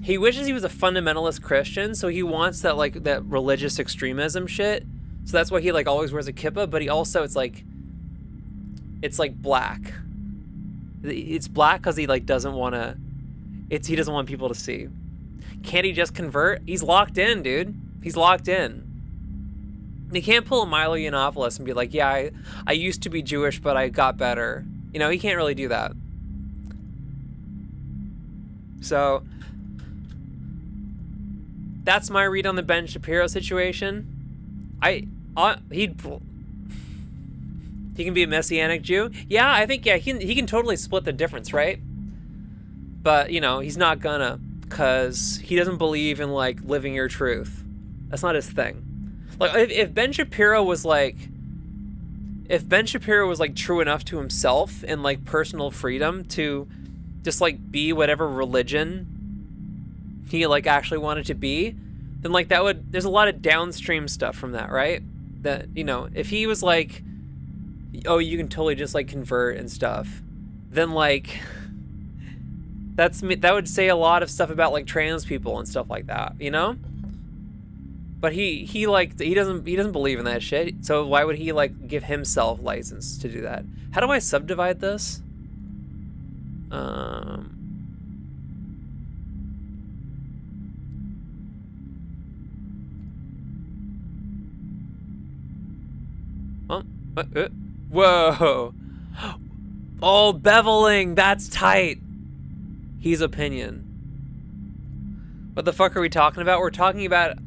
he wishes he was a fundamentalist Christian, so he wants that, like, that religious extremism shit. So that's why he, like, always wears a kippah, but he also, it's like black. It's black because he, like, doesn't want to, he doesn't want people to see. Can't he just convert? He's locked in, dude. He's locked in. He can't pull a Milo Yiannopoulos and be like, yeah, I used to be Jewish, but I got better. You know, he can't really do that. So that's my read on the Ben Shapiro situation. He can be a Messianic Jew. Yeah, I think, yeah, he can totally split the difference, right? But, you know, he's not gonna, because he doesn't believe in, like, living your truth. That's not his thing. Like, if Ben Shapiro was, like, true enough to himself and, like, personal freedom to just, like, be whatever religion he, like, actually wanted to be, then, like, there's a lot of downstream stuff from that, right? That, you know, if he was like, oh, you can totally just, like, convert and stuff, then, like, that would say a lot of stuff about, like, trans people and stuff like that, you know? But he doesn't believe in that shit, so why would he, like, give himself license to do that? How do I subdivide this? Whoa! Oh, beveling! That's tight! He's opinion. What the fuck are we talking about? We're talking about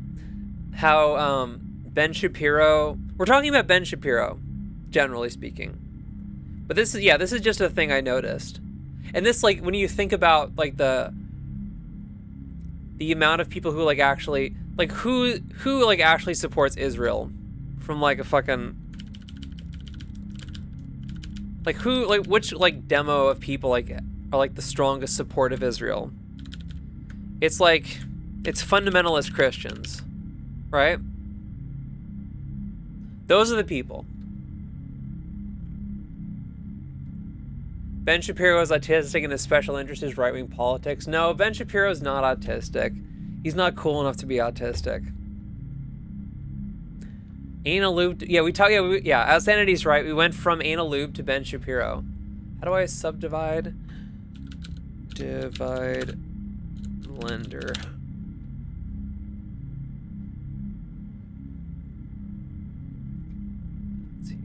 how, Ben Shapiro... We're talking about Ben Shapiro, generally speaking. But this is just a thing I noticed. And this, like, when you think about, like, the amount of people who, like, actually... Like, who like, actually supports Israel from, like, a fucking... Like, which, like, demo of people, like, are, like, the strongest support of Israel? It's, like, it's fundamentalist Christians, right? Those are the people. Ben Shapiro is autistic and his special interest is right-wing politics. No, Ben Shapiro is not autistic. He's not cool enough to be autistic. Anal lube. Yeah, Sanity's right. We went from anal lube to Ben Shapiro. How do I subdivide? Divide blender. Let's see.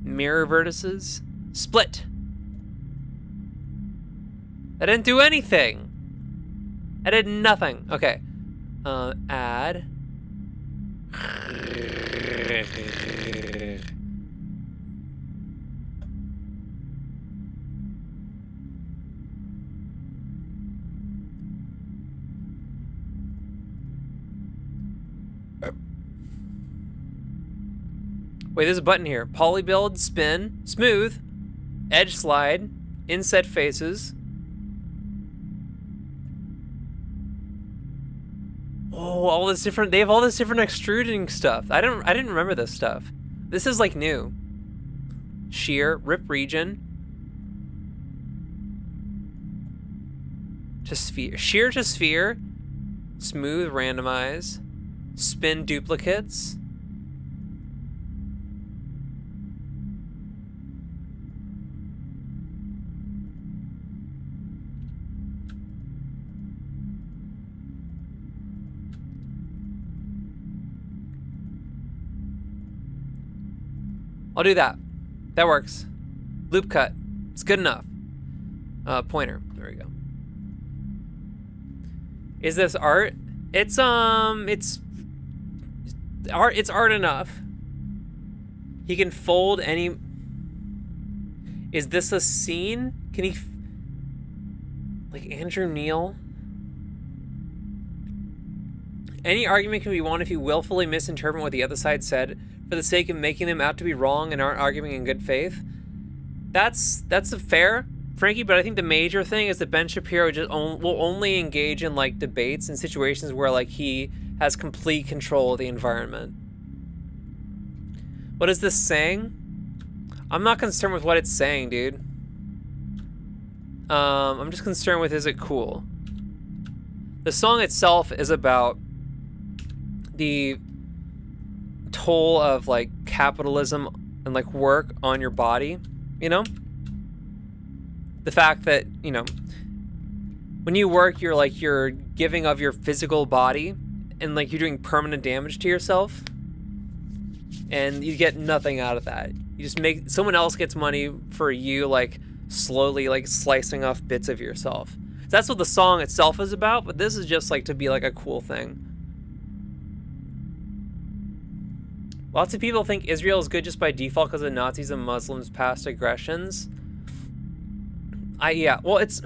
Mirror vertices. Split. I didn't do anything. I did nothing. Okay. Add. Wait, there's a button here. Poly build, spin, smooth, edge slide, inset faces. Oh, all this different. They have all this different extruding stuff. I didn't remember this stuff. This is like new. Shear, rip region. To sphere. Shear to sphere. Smooth, randomize. Spin duplicates. I'll do that. That works. Loop cut. It's good enough. Pointer. There we go. Is this art? It's art. It's art enough. He can fold any. Is this a scene? Can he? Like Andrew Neil? Any argument can be won if you willfully misinterpret what the other side said for the sake of making them out to be wrong and aren't arguing in good faith. That's a fair, Frankie, but I think the major thing is that Ben Shapiro will only engage in like debates and situations where like he has complete control of the environment. What is this saying? I'm not concerned with what it's saying, dude. I'm just concerned with, is it cool? The song itself is about the toll of like capitalism and like work on your body, you know? The fact that, you know, when you work, you're giving of your physical body and like you're doing permanent damage to yourself and you get nothing out of that. You just make someone else gets money for you like slowly like slicing off bits of yourself. That's what the song itself is about, but this is just like to be like a cool thing. Lots of people think Israel is good just by default because of Nazis and Muslims' past aggressions. Yeah, well, it's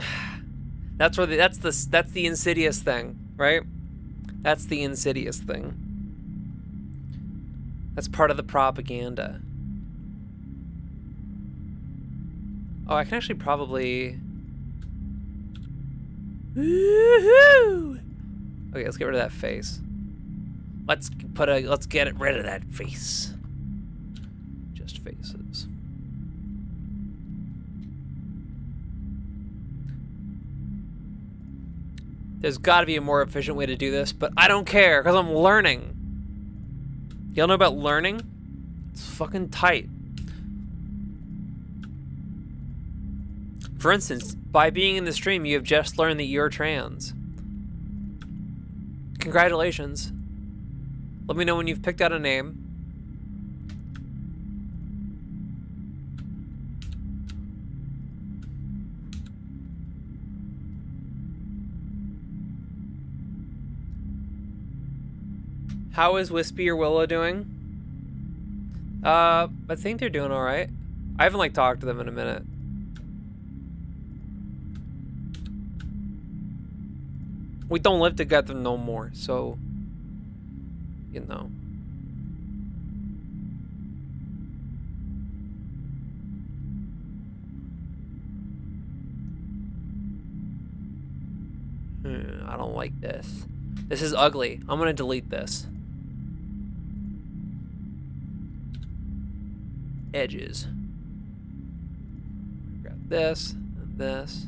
that's the insidious thing, right? That's the insidious thing. That's part of the propaganda. Oh, I can actually probably. Woohoo! Okay, let's get rid of that face. Let's get rid of that face. Just faces. There's got to be a more efficient way to do this, but I don't care because I'm learning. Y'all know about learning? It's fucking tight. For instance, by being in the stream, you have just learned that you're trans. Congratulations. Let me know when you've picked out a name. How is Wispy or Willow doing? I think they're doing alright. I haven't like talked to them in a minute. We don't live together no more, so you know. I don't like this. This is ugly. I'm gonna delete this. Edges. Grab this and this.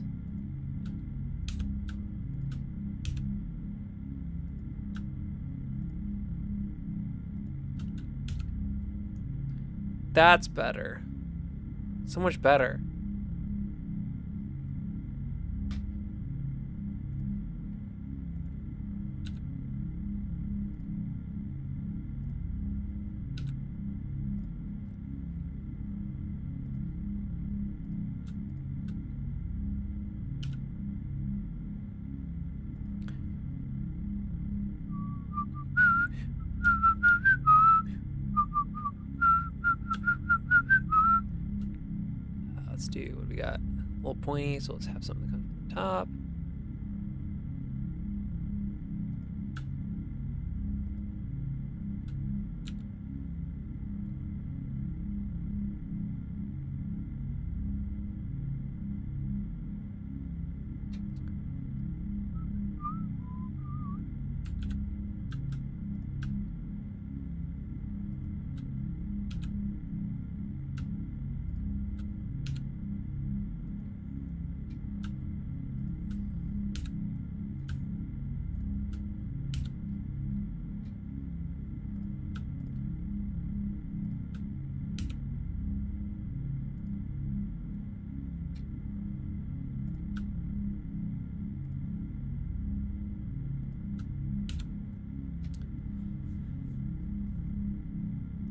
That's better. So much better. Let's do what we got. A little pointy, so let's have something that comes from the top.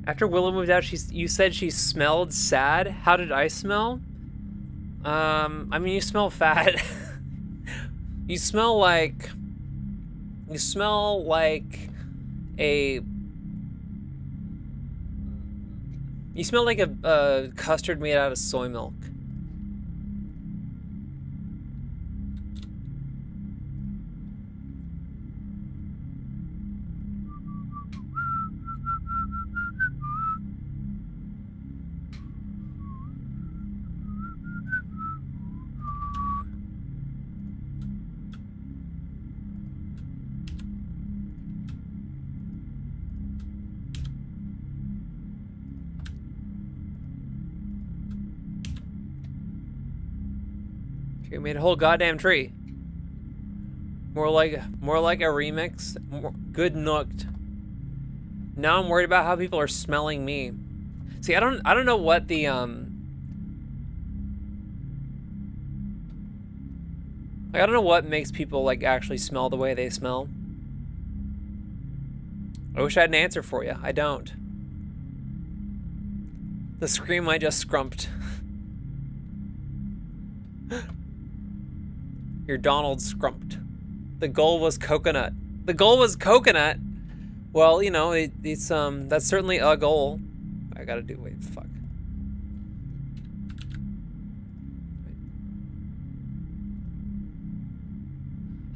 After Willow moved out, you said she smelled sad. How did I smell? I mean, you smell fat. You smell like a you smell like a custard made out of soy milk. You made a whole goddamn tree. More like a remix. Good nooked. Now I'm worried about how people are smelling me. See, I don't know what the like, I don't know what makes people like actually smell the way they smell. I wish I had an answer for you. I don't. The scream I just scrumped. Your Donald scrumped. The goal was coconut. The goal was coconut. Well, you know, it's that's certainly a goal. I gotta do. Wait, fuck.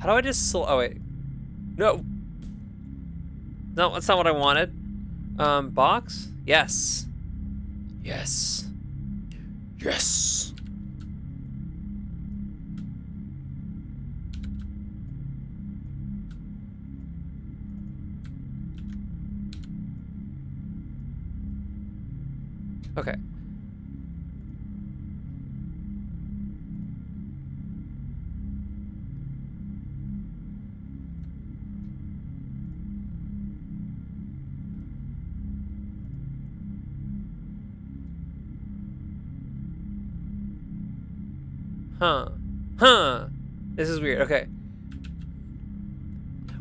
How do I just? Oh wait. No. No, that's not what I wanted. Box? Yes. Yes. Yes. Okay. Huh. This is weird. Okay.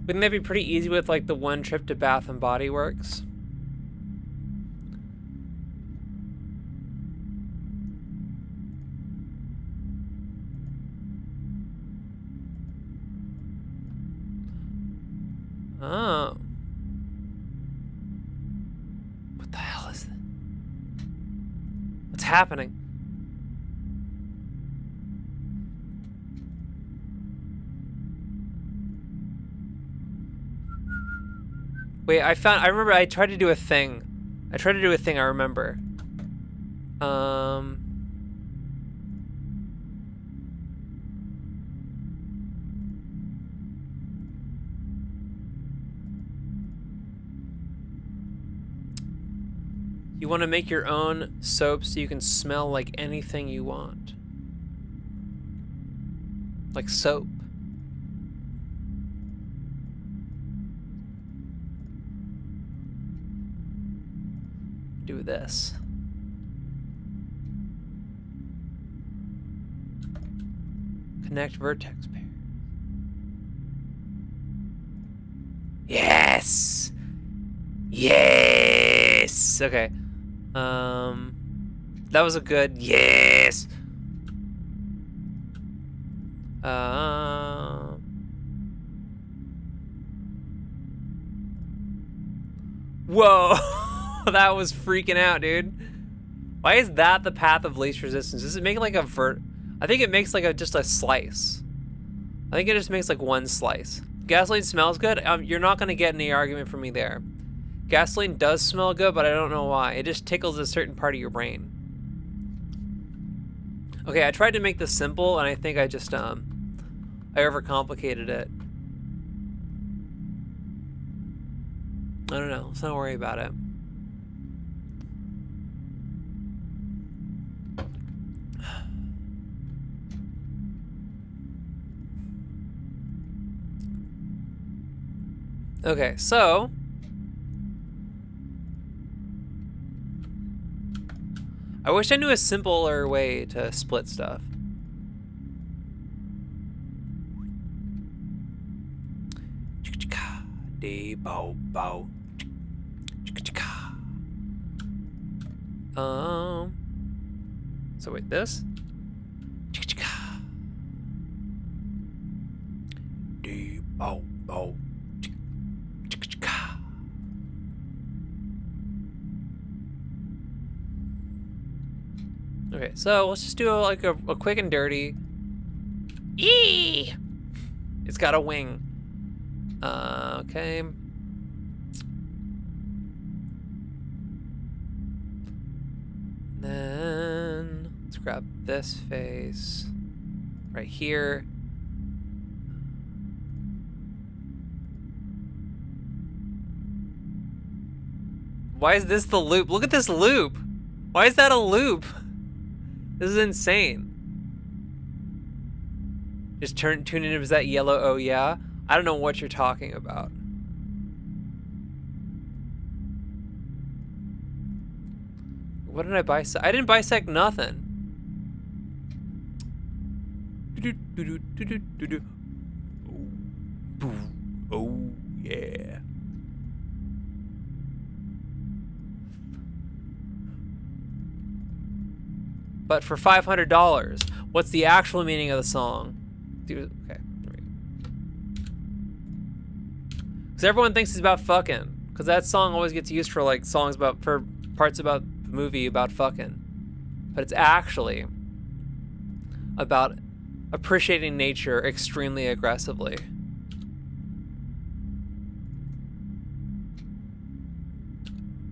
Wouldn't that be pretty easy with like the one trip to Bath and Body Works? Oh. What the hell is that? What's happening? Wait, I remember I tried to do a thing. I remember. You want to make your own soap so you can smell like anything you want. Like soap. Do this. Connect vertex pair. Yes! Yes! Okay. That was a good yes. Whoa! That was freaking out, dude. Why is that the path of least resistance? Does it make like a I think it makes like just a slice. I think it just makes like one slice. Gasoline smells good. You're not gonna get any argument from me there. Gasoline does smell good, but I don't know why. It just tickles a certain part of your brain. Okay, I tried to make this simple, and I think I just I overcomplicated it. I don't know. Let's not worry about it. Okay, so I wish I knew a simpler way to split stuff. So wait, this? Deep. Oh, oh. Okay, so let's just do like a quick and dirty. Eee! It's got a wing. Okay. Then let's grab this face right here. Why is this the loop? Look at this loop. Why is that a loop? This is insane. Just tune in. Is that yellow? Oh yeah. I don't know what you're talking about. What did I bisect? I didn't bisect nothing. Oh, yeah. But for $500, what's the actual meaning of the song? Dude, okay. Because everyone thinks it's about fucking. Because that song always gets used for like songs about, for parts about the movie about fucking. But it's actually about appreciating nature extremely aggressively.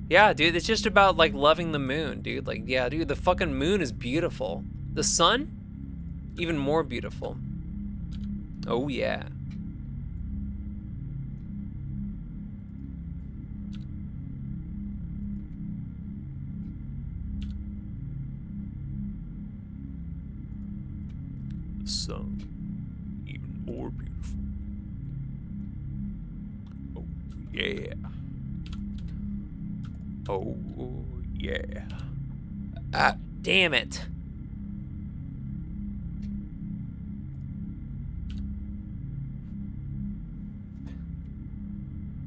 Yeah, dude, it's just about like loving the moon, dude. Like, yeah, dude, the fucking moon is beautiful. The sun, even more beautiful. Oh yeah. The sun, even more beautiful. Oh, yeah. Oh, yeah. Ah, damn it.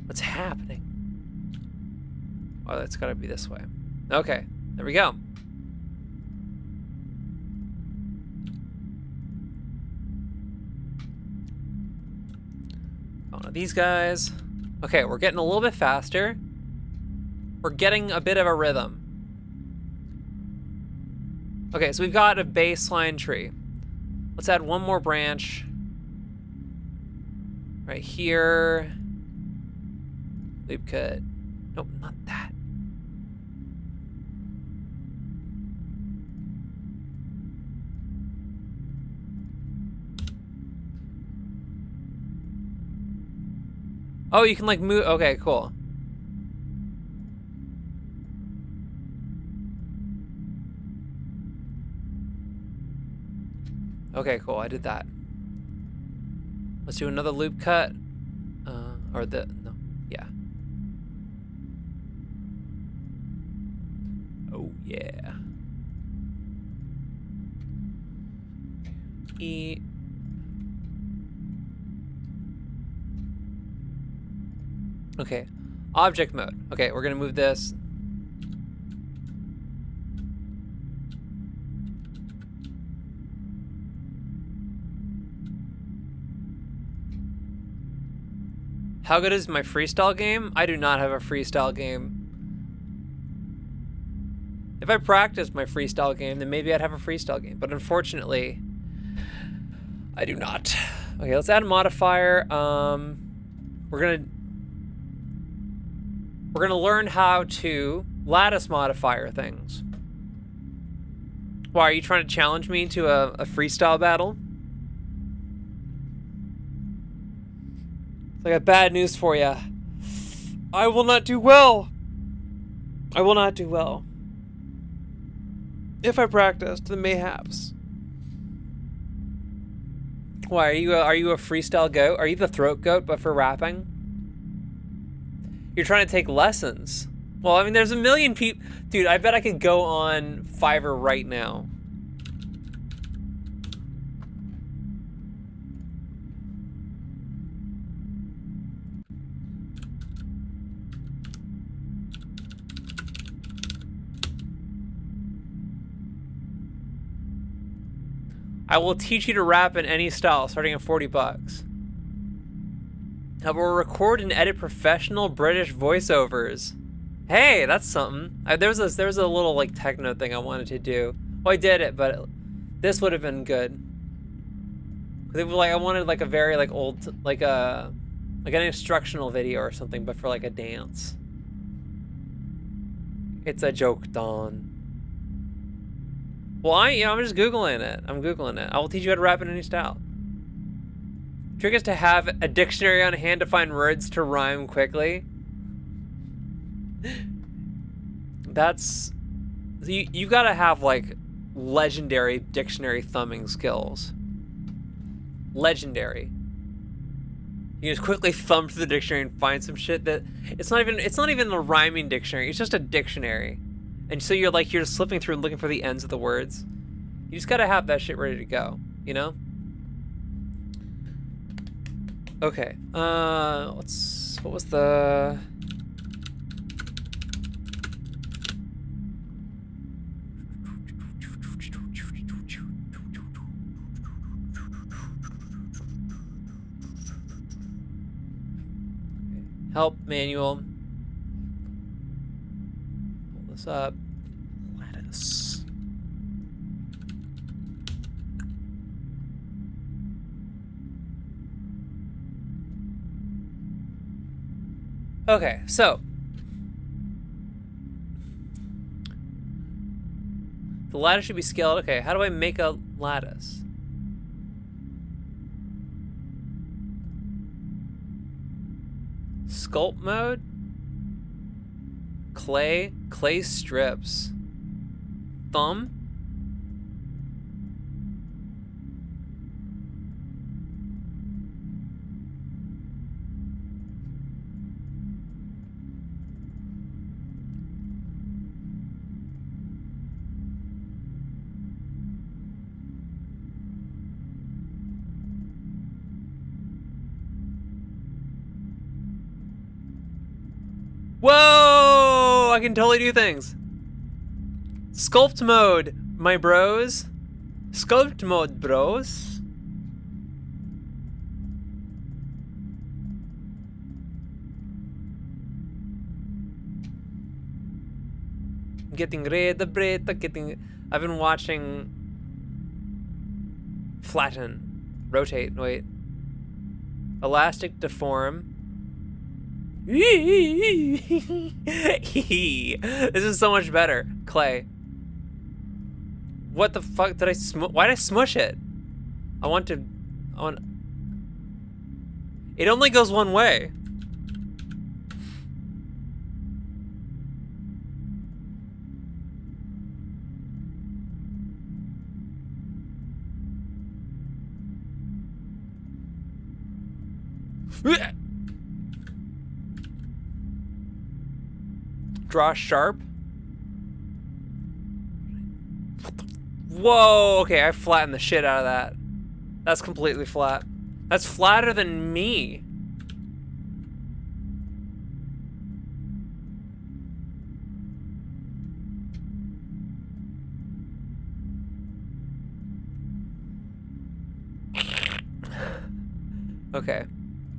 What's happening? Oh, that's gotta be this way. Okay, there we go. Oh, no, these guys. Okay, we're getting a little bit faster. We're getting a bit of a rhythm. Okay, so we've got a baseline tree. Let's add one more branch. Right here. Loop cut. Nope, not that. Oh, you can like move. Okay, cool. Okay, cool. I did that. Let's do another loop cut. Or the, no, yeah. Oh, yeah. E. Okay. Object mode. Okay, we're gonna move this. How good is my freestyle game? I do not have a freestyle game. If I practiced my freestyle game, then maybe I'd have a freestyle game. But unfortunately, I do not. Okay, let's add a modifier. We're gonna learn how to lattice modifier things. Why, are you trying to challenge me to a freestyle battle? I got bad news for you. I will not do well. I will not do well. If I practiced, then mayhaps. Why, are you a freestyle goat? Are you the throat goat, but for rapping? You're trying to take lessons. Well, I mean, there's a million people. Dude, I bet I could go on Fiverr right now. I will teach you to rap in any style, starting at $40. I will record and edit professional British voiceovers. Hey, that's something. There was a little like techno thing I wanted to do. Well, I did it, but this would have been good. It was like I wanted like a very like old like an instructional video or something, but for like a dance. It's a joke, Dawn. Well, I'm just googling it. I'm googling it. I will teach you how to rap in any style. Trick is to have a dictionary on hand to find words to rhyme quickly. That's you gotta have like legendary dictionary thumbing skills. Legendary. You just quickly thumb through the dictionary and find some shit that it's not even a rhyming dictionary. It's just a dictionary, and so you're just slipping through and looking for the ends of the words. You just gotta have that shit ready to go, you know? Okay. What was the? Help manual. Pull this up. Lattice. Okay, so the lattice should be scaled. Okay, how do I make a lattice? Sculpt mode? Clay strips. Thumb? Whoa! I can totally do things. Sculpt mode, my bros. Sculpt mode, bros. Getting rid of it, I've been watching flatten, rotate, wait. Elastic deform. This is so much better. Clay. What the fuck did I why did I smush it? I want... It only goes one way. Draw sharp. Whoa, okay, I flattened the shit out of that. That's completely flat. That's flatter than me. Okay.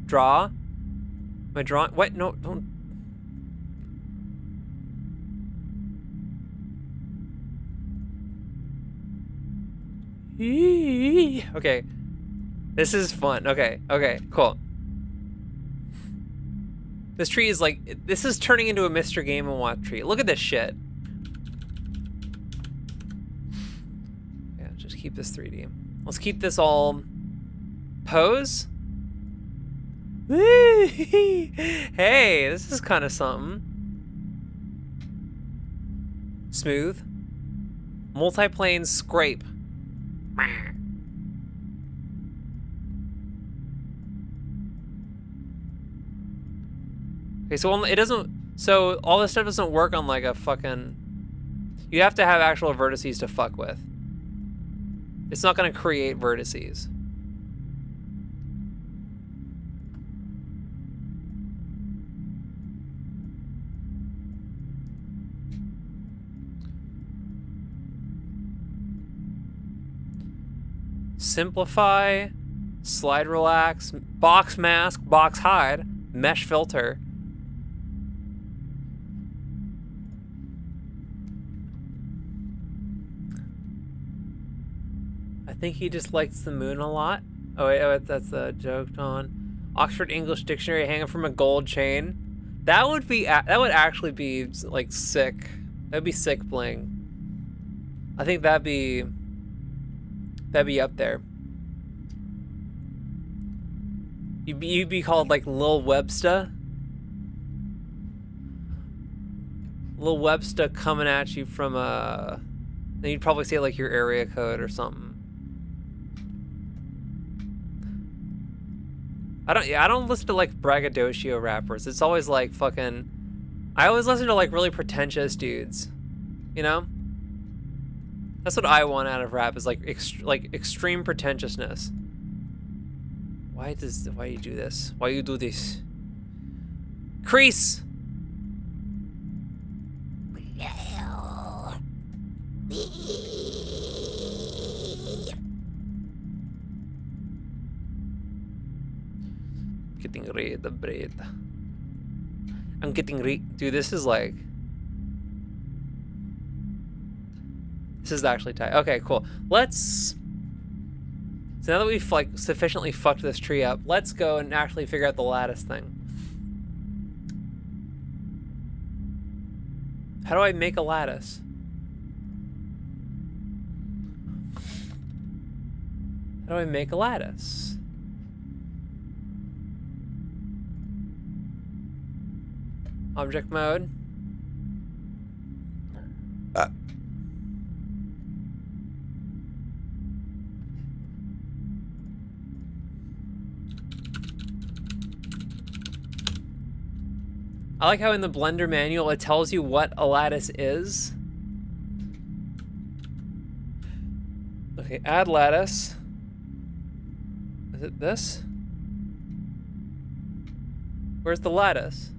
Draw. Am I drawing? What? No, don't. Okay. This is fun. Okay, cool. This tree is like, this is turning into a Mr. Game & Watch tree. Look at this shit. Yeah, just keep this 3D. Let's keep this all pose. Hey, this is kind of something. Smooth. Multiplane scrape. Okay, so it doesn't. So all this stuff doesn't work on like a fucking. You have to have actual vertices to fuck with. It's not gonna create vertices. simplify, slide relax, box mask, box hide, mesh filter. I think he just likes the moon a lot. Oh wait, that's a joke, on. Oxford English Dictionary hanging from a gold chain. That would actually be like sick. That'd be sick bling. I think that'd be up there. You'd be called like Lil Webster. Lil Webster coming at you from then you'd probably say like your area code or something. I don't listen to like braggadocio rappers. It's always like fucking. I always listen to like really pretentious dudes. You know? That's what I want out of rap, is like extreme pretentiousness. Why you do this? Why you do this? Crease! Getting rid of bread. I'm getting dude, this is like. This is actually tight. Okay, cool. Let's. So now that we've like sufficiently fucked this tree up, let's go and actually figure out the lattice thing. How do I make a lattice? How do I make a lattice? Object mode. I like how in the Blender manual it tells you what a lattice is. Okay, add lattice. Is it this? Where's the lattice?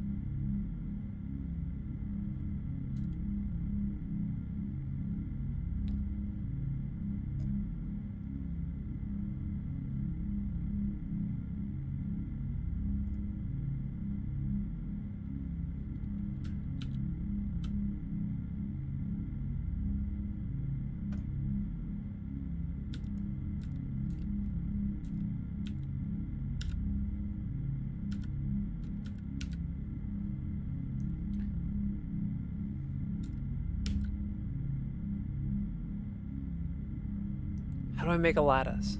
How do I make a lattice?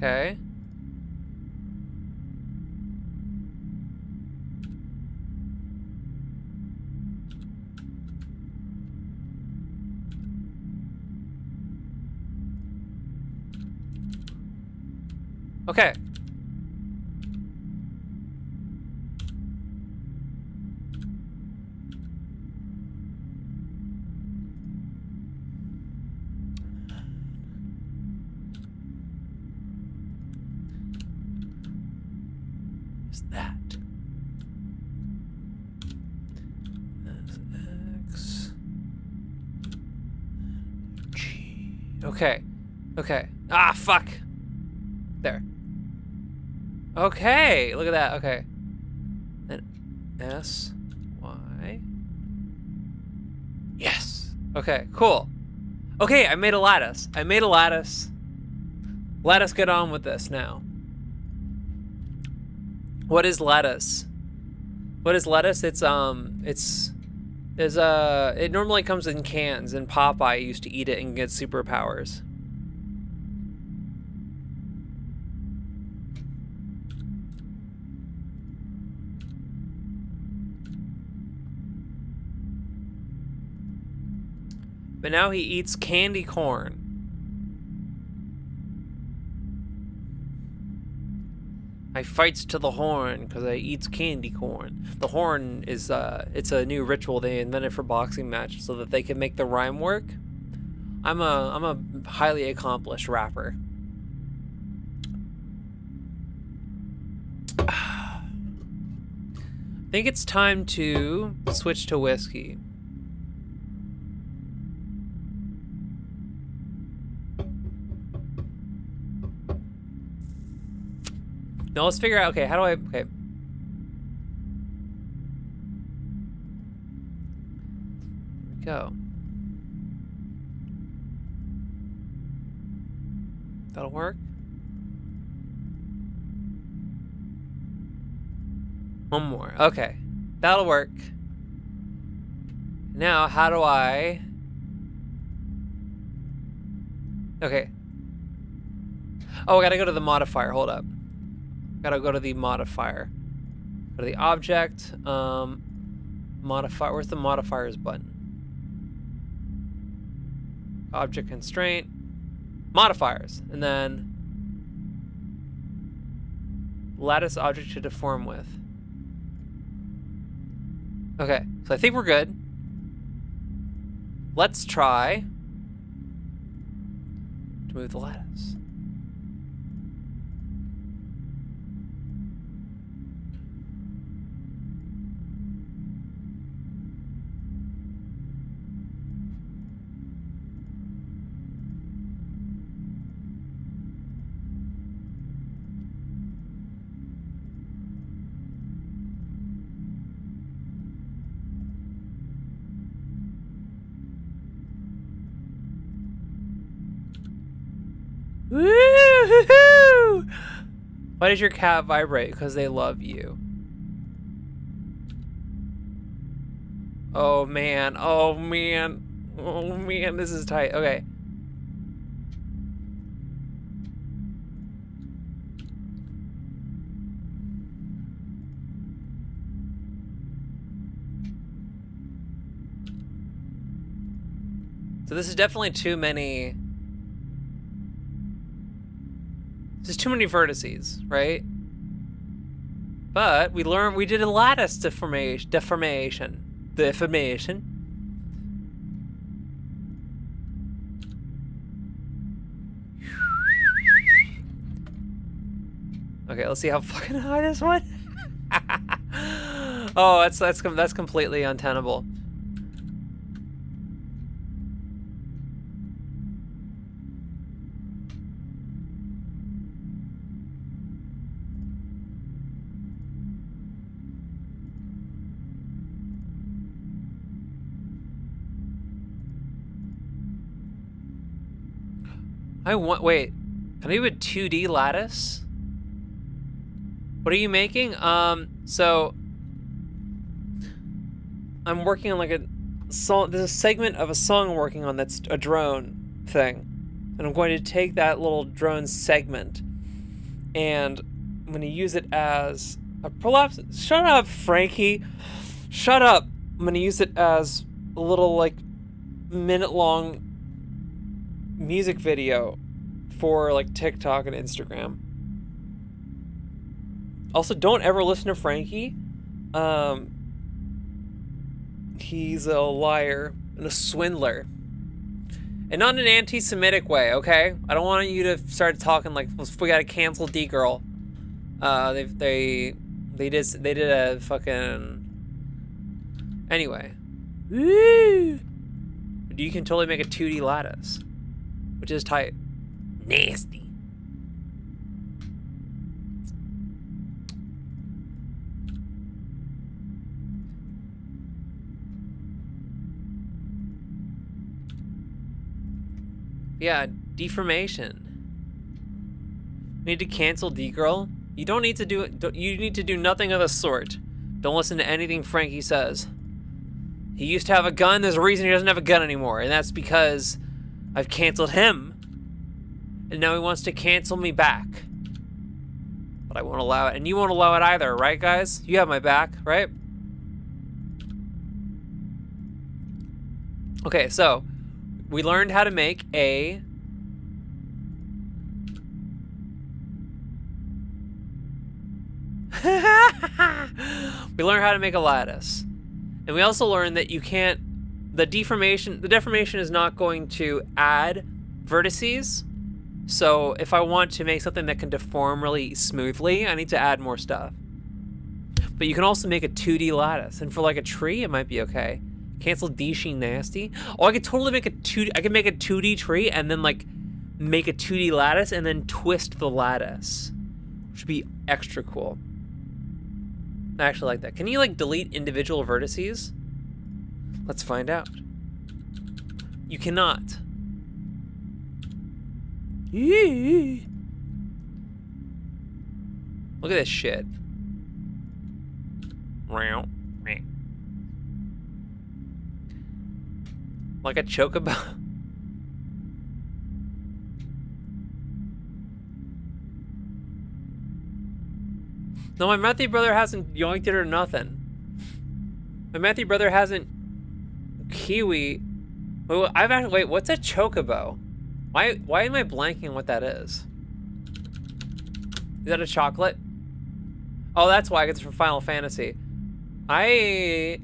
Okay. Okay. Is that? That's X. G. Okay. Okay. Ah, fuck. There. Okay. Look at that. Okay. And S, Y. Yes. Okay, cool. Okay, I made a lattice. I made a lattice. Let us get on with this now. What is lettuce? What is lettuce? It normally comes in cans, and Popeye used to eat it and get superpowers. But now he eats candy corn. I fights to the horn because I eats candy corn. The horn is it's a new ritual they invented for boxing matches so that they can make the rhyme work. I'm a highly accomplished rapper. I think it's time to switch to whiskey. Now let's figure out, okay, how do I, okay. Here we go. That'll work. One more, okay. That'll work. Now, how do I, okay. Oh, I gotta go to the modifier, hold up. Gotta go to the modifier. Go to the object, modifier, where's the modifiers button? Object constraint, modifiers, and then lattice object to deform with. Okay, so I think we're good. Let's try to move the lattice. Woo-hoo-hoo! Why does your cat vibrate? Because they love you. Oh man, oh man, oh man, this is tight. Okay. So this is definitely too many. There's too many vertices, right? But we did a lattice deformation. Okay, let's see how fucking high this went. Oh, that's completely untenable. Wait, can I do a 2D lattice? What are you making? So I'm working on like a song. There's a segment of a song I'm working on that's a drone thing, and I'm going to take that little drone segment, and I'm going to use it as a prolapse. Shut up, Frankie. Shut up. I'm going to use it as a little like minute-long music video for like TikTok and Instagram. Also, don't ever listen to Frankie. He's a liar and a swindler. And not in an anti-Semitic way, okay? I don't want you to start talking like we gotta cancel D-Girl. They did a fucking. Anyway. Woo! You can totally make a 2D lattice, which is tight. Nasty. Yeah, deformation. We need to cancel D-Girl. You don't need to do it. You need to do nothing of the sort. Don't listen to anything Frankie says. He used to have a gun. There's a reason he doesn't have a gun anymore, and that's because I've canceled him. And now he wants to cancel me back. But I won't allow it, and you won't allow it either, right, guys? You have my back, right? Okay, so We learned how to make a... we learned how to make a lattice. And we also learned that you can't... The deformation is not going to add vertices. So if I want to make something that can deform really smoothly, I need to add more stuff. But you can also make a 2D lattice. And for like a tree, it might be okay. Cancel D-Sheen Nasty. Oh, I could totally make a 2D... I could make a 2D tree and then like make a 2D lattice and then twist the lattice. Which would be extra cool. I actually like that. Can you like delete individual vertices? Let's find out. You cannot. Look at this shit. Like a chocobo. No, my Matthew brother hasn't yoinked it or nothing. My Matthew brother hasn't kiwi. Wait, what's a chocobo? Why am I blanking on what that is? Is that a chocolate? Oh, that's why I get this from Final Fantasy. I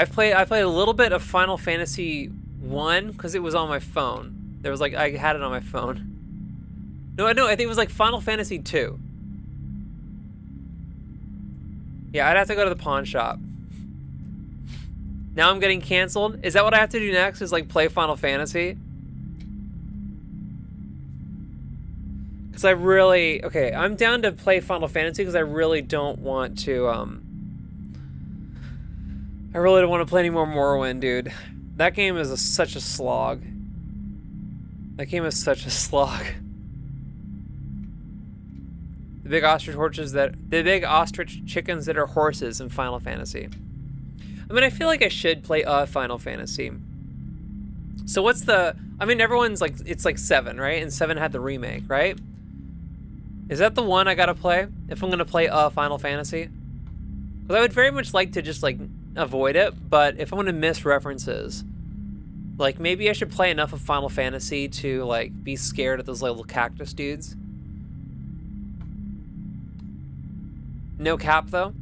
played a little bit of Final Fantasy 1 because it was on my phone. There was like I had it on my phone. No, I think it was like Final Fantasy 2. Yeah, I'd have to go to the pawn shop. Now I'm getting canceled. Is that what I have to do next? Is like play Final Fantasy? Because I really... Okay, I'm down to play Final Fantasy because I really don't want to... I really don't want to play any more Morrowind, dude. That game is such a slog. That game is such a slog. The big ostrich chickens that are horses in Final Fantasy. I mean, I feel like I should play a Final Fantasy. So what's the... I mean, everyone's like... It's like 7, right? And 7 had the remake, right? Is that the one I gotta play? If I'm gonna play a Final Fantasy? Because I would very much like to just, like, avoid it. But if I'm gonna miss references... Like, maybe I should play enough of Final Fantasy to, like, be scared of those little cactus dudes. No cap, though?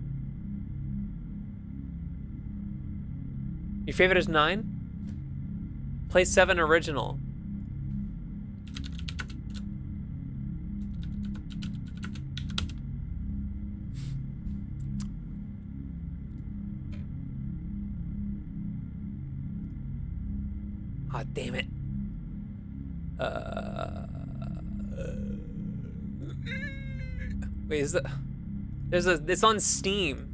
Your favorite is 9? Play 7 original. Ah, damn it. Wait, is that... It's on Steam.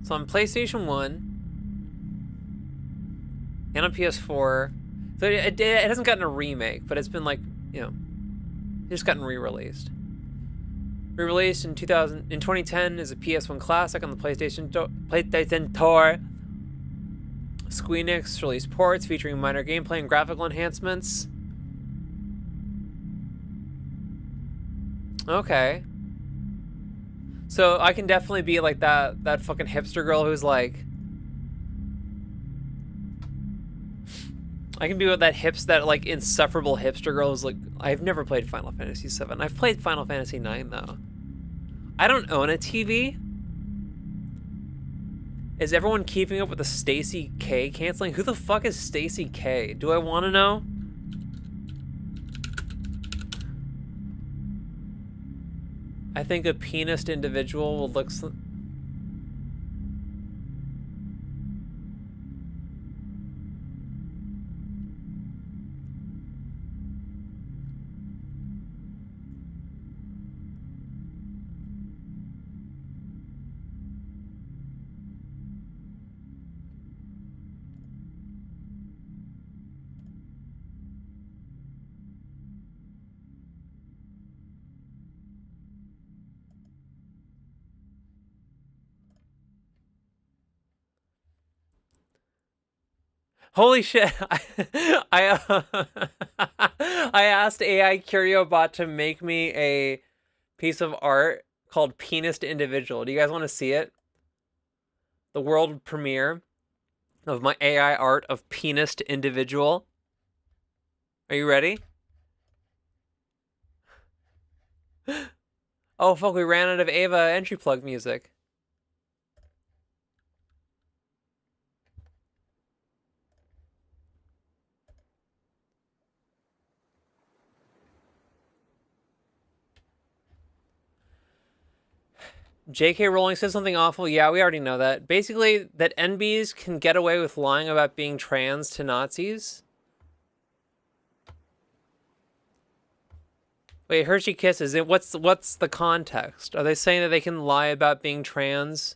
So on PlayStation 1 and on PS4. So it hasn't gotten a remake, but it's been like, you know, it's just gotten re-released. Re-released in 2010 as a PS1 classic on the PlayStation Tour. Squeenix released ports featuring minor gameplay and graphical enhancements. Okay. So I can definitely be like that fucking hipster girl who's like... I can be with that like insufferable hipster girl who's like... I've never played Final Fantasy 7. I've played Final Fantasy 9 though. I don't own a TV. Is everyone keeping up with the Stacy K canceling? Who the fuck is Stacy K? Do I want to know? I think a penised individual will look... Holy shit! I asked AI CurioBot to make me a piece of art called Penis to Individual. Do you guys want to see it? The world premiere of my AI art of Penis to Individual. Are you ready? Oh fuck, we ran out of Ava entry plug music. J.K. Rowling said something awful. Yeah, we already know that. Basically, that NBs can get away with lying about being trans to Nazis. Wait, Hershey Kisses. What's the context? Are they saying that they can lie about being trans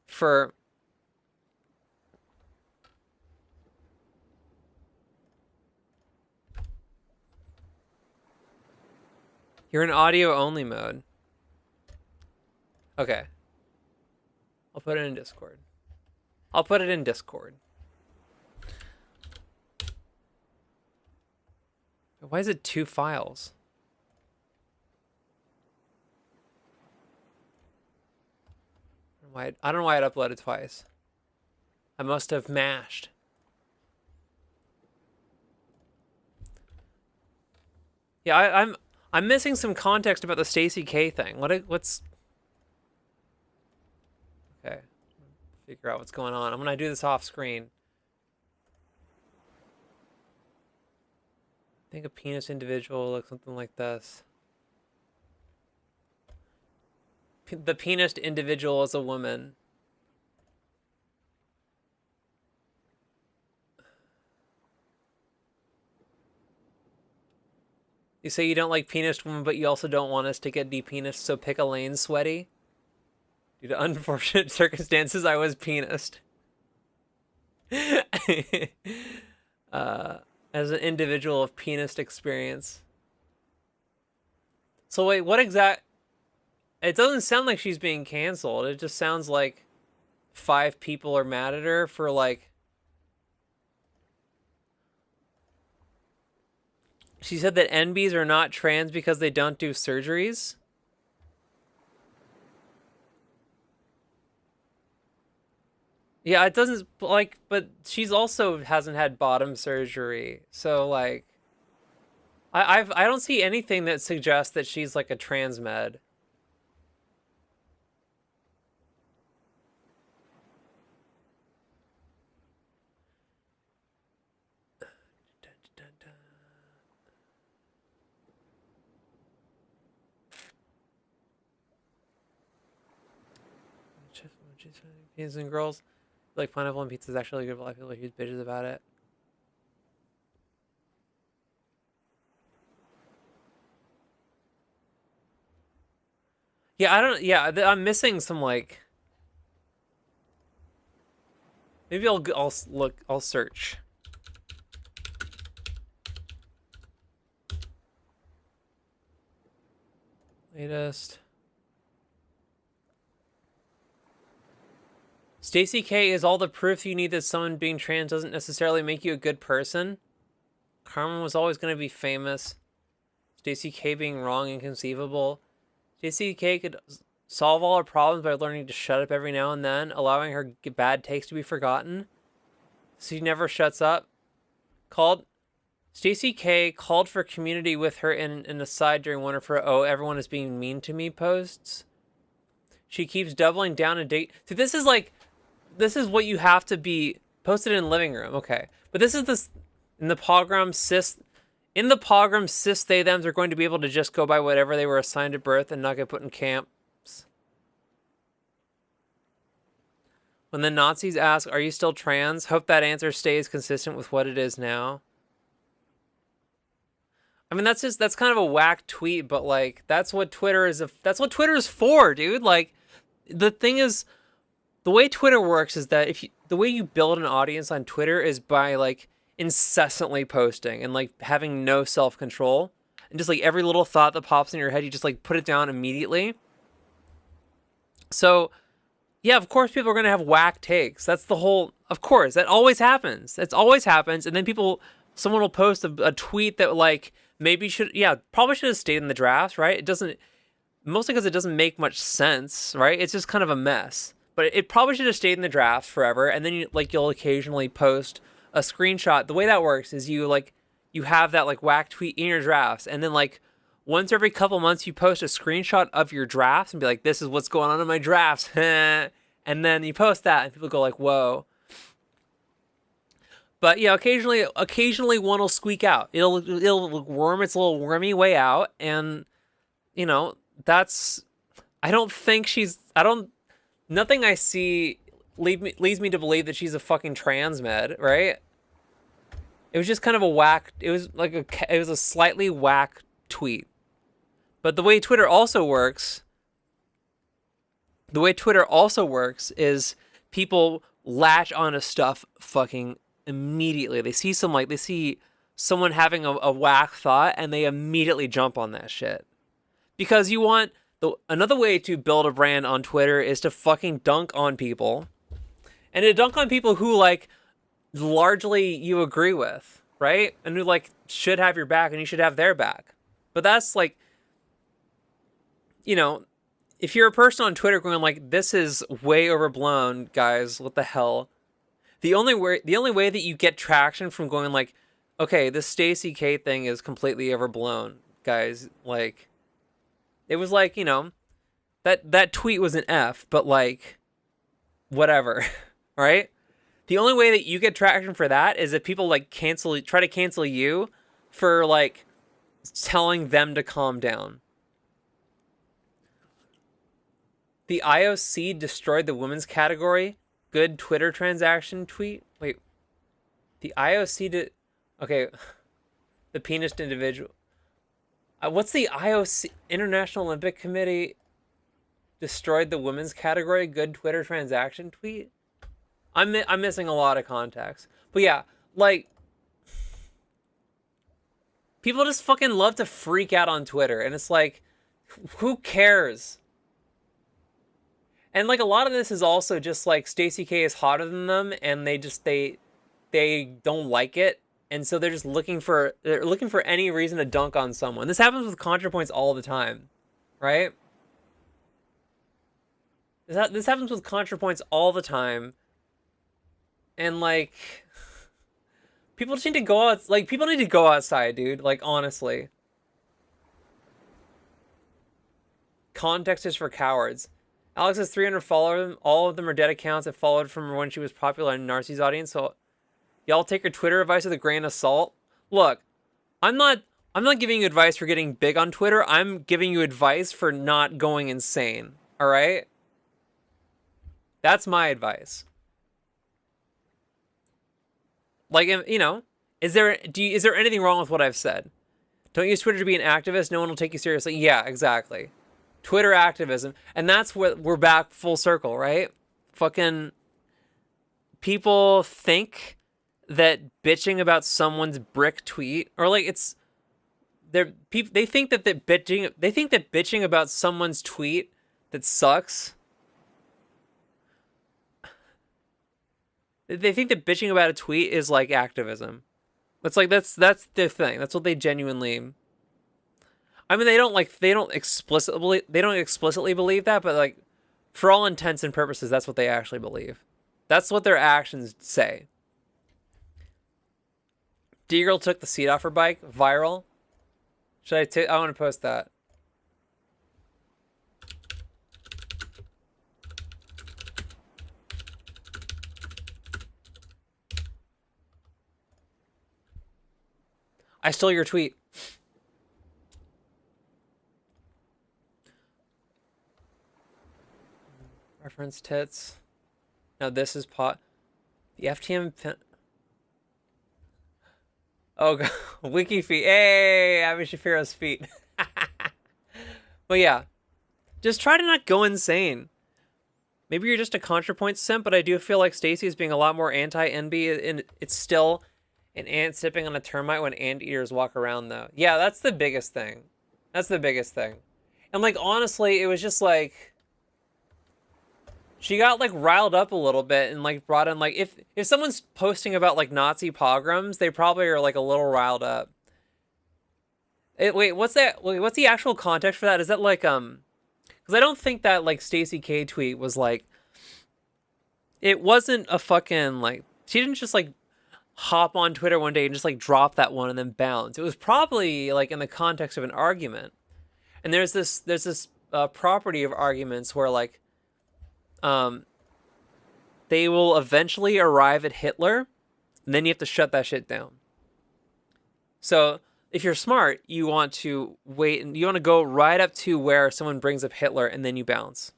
for... You're in audio only mode. Okay. I'll put it in Discord. I'll put it in Discord. Why is it 2 files? I don't know why it uploaded twice. I must have mashed. Yeah, I'm missing some context about the Stacey K thing. What's okay? Figure out what's going on. I'm gonna do this off screen. I think a penis individual looks something like this. The penis individual is a woman. You say you don't like penis women, but you also don't want us to get depenised, so pick a lane, sweaty. Due to unfortunate circumstances, I was penised. As an individual of penis experience. So wait, what exact... It doesn't sound like she's being canceled. It just sounds like 5 people are mad at her for like... She said that NBs are not trans because they don't do surgeries. Yeah, it doesn't like, but she's also hasn't had bottom surgery. So like I don't see anything that suggests that she's like a trans med. Peas and girls like pineapple and pizza is actually good, but a lot of people are huge bitches about it. Yeah, I don't. Yeah, I'm missing some like. Maybe I'll look. I'll search. Latest. Stacey K is all the proof you need that someone being trans doesn't necessarily make you a good person. Carmen was always going to be famous. Stacey K being wrong and inconceivable. Stacey K could solve all her problems by learning to shut up every now and then, allowing her bad takes to be forgotten. She never shuts up. Stacey K called for community with her in an aside during one of her "Oh, everyone is being mean to me" posts. She keeps doubling down and date. So this is what you have to be posted in living room, okay? But this is in the pogrom cis. In the pogrom, cis they thems are going to be able to just go by whatever they were assigned at birth and not get put in camps. When the Nazis ask, "Are you still trans?" hope that answer stays consistent with what it is now. I mean, that's kind of a whack tweet, but like that's what Twitter is. That's what Twitter is for, dude. Like, the thing is, the way Twitter works is that the way you build an audience on Twitter is by like incessantly posting and like having no self-control, and just like every little thought that pops in your head, you just like put it down immediately. So yeah, of course people are gonna have whack takes. That's the whole. Of course, that always happens. That's always happens, and then someone will post a tweet that like maybe probably should have stayed in the drafts, right? It doesn't. Mostly because it doesn't make much sense, right? It's just kind of a mess. But it probably should have stayed in the drafts forever, and then you'll occasionally post a screenshot. The way that works is you have that like whack tweet in your drafts, and then like once every couple months you post a screenshot of your drafts and be like, this is what's going on in my drafts. And then you post that and people go like, whoa. But yeah, occasionally one will squeak out. It'll worm its little wormy way out, and that's nothing I see leads me to believe that she's a fucking trans med, right? It was just kind of a whack. It was a slightly whack tweet. But the way Twitter also works is people latch onto stuff fucking immediately. They see someone having a whack thought and they immediately jump on that shit. Because another way to build a brand on Twitter is to fucking dunk on people. And to dunk on people who like largely you agree with, right? And who like should have your back and you should have their back. But that's like, if you're a person on Twitter going like, this is way overblown, guys, what the hell? The only way that you get traction from going like, okay, this Stacey K thing is completely overblown, guys. Like, it was like, that tweet was an F, but like, whatever, right? The only way that you get traction for that is if people like try to cancel you for like telling them to calm down. The IOC destroyed the women's category. Good Twitter transaction tweet. Wait. The IOC did... Okay. The penis individual. What's the IOC? International Olympic Committee destroyed the women's category. Good Twitter transaction tweet? I'm missing a lot of context. But yeah, like... People just fucking love to freak out on Twitter. And it's like, who cares? And like a lot of this is also just like Stacey K is hotter than them, and they don't like it, and so they're just looking for any reason to dunk on someone. This happens with ContraPoints all the time, right? This happens with ContraPoints all the time, and like people just need to go out. Like people need to go outside, dude. Like honestly, context is for cowards. Alex has 300 followers. All of them are dead accounts that followed from when she was popular in Narcy's audience. So, y'all take your Twitter advice with a grain of salt. Look, I'm not giving you advice for getting big on Twitter. I'm giving you advice for not going insane. All right? That's my advice. Like, is there anything wrong with what I've said? Don't use Twitter to be an activist. No one will take you seriously. Yeah, exactly. Twitter activism, and that's what we're back full circle, right? Fucking people think that bitching about someone's brick tweet, or like they think that bitching about someone's tweet that sucks. They think that bitching about a tweet is like activism. That's the thing. That's what they genuinely. I mean, they don't explicitly believe that, but like, for all intents and purposes, that's what they actually believe. That's what their actions say. D-Girl took the seat off her bike. Viral. I want to post that. I stole your tweet. Reference tits. Now this is pot. The FTM. Oh god, wiki feet. Hey, Abby Shapiro's feet. But yeah, just try to not go insane. Maybe you're just a ContraPoint simp, but I do feel like Stacey is being a lot more anti-NB, and it's still an ant sipping on a termite when anteaters walk around, though. Yeah, that's the biggest thing. That's the biggest thing. And like honestly, it was just like. She got like riled up a little bit and like brought in like if someone's posting about like Nazi pogroms, they probably are like a little riled up. Wait, what's that? What's the actual context for that? Is that like Because I don't think that like Stacey K tweet was like, it wasn't a fucking like, she didn't just like hop on Twitter one day and just like drop that one and then bounce. It was probably like in the context of an argument. And there's this property of arguments where like um they will eventually arrive at Hitler, and then you have to shut that shit down. So if you're smart, you want to wait and you want to go right up to where someone brings up Hitler and then you bounce.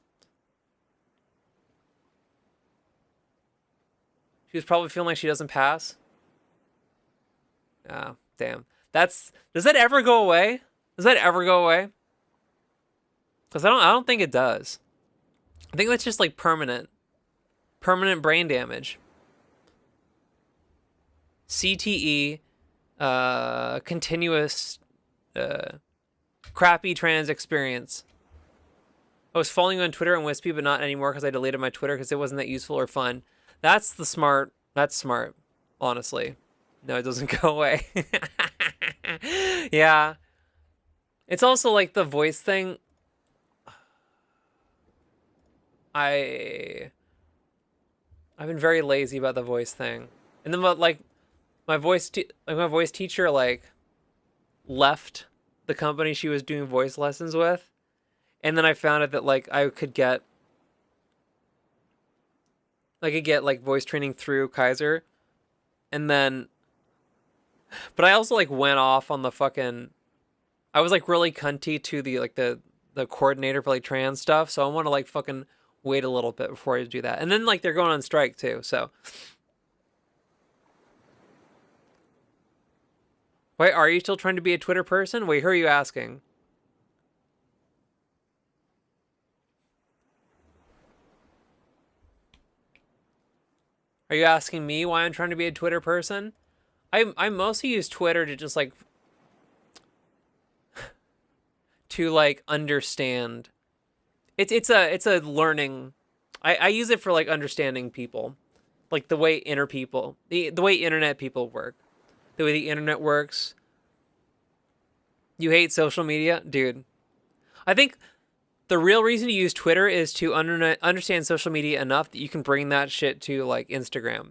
She was probably feeling like she doesn't pass. Ah, damn. Does that ever go away? Does that ever go away? Because I don't think it does. I think that's just like permanent brain damage. CTE, continuous, crappy trans experience. I was following you on Twitter and Wispy, but not anymore because I deleted my Twitter because it wasn't that useful or fun. That's smart, honestly. No, it doesn't go away. Yeah. It's also like the voice thing. I've been very lazy about the voice thing. And then like my voice teacher like left the company she was doing voice lessons with. And then I found out that like I could get like voice training through Kaiser. And then but I also like went off on the fucking I was like really cunty to the coordinator for like trans stuff, so I want to like fucking wait a little bit before I do that. And then like they're going on strike too, so wait, are you still trying to be a Twitter person? Wait, who are you asking? Are you asking me why I'm trying to be a Twitter person? I mostly use Twitter to just like to like understand. It's a learning. I use it for like understanding people, like the way the way internet people work, the way the internet works. You hate social media, dude. I think the real reason you use Twitter is to understand social media enough that you can bring that shit to like Instagram.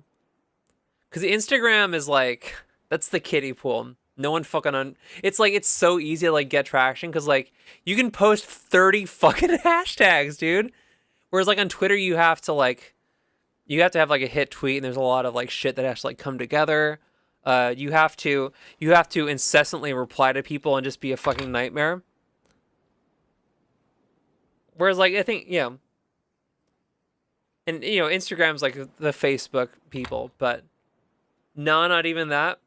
Because Instagram is like, that's the kiddie pool. No one fucking it's like, it's so easy to like get traction because like you can post 30 fucking hashtags, dude. Whereas like on Twitter, you have to have like a hit tweet and there's a lot of like shit that has to like come together. You have to incessantly reply to people and just be a fucking nightmare. Whereas like, I think, yeah. And you know, Instagram's like the Facebook people, but no, not even that.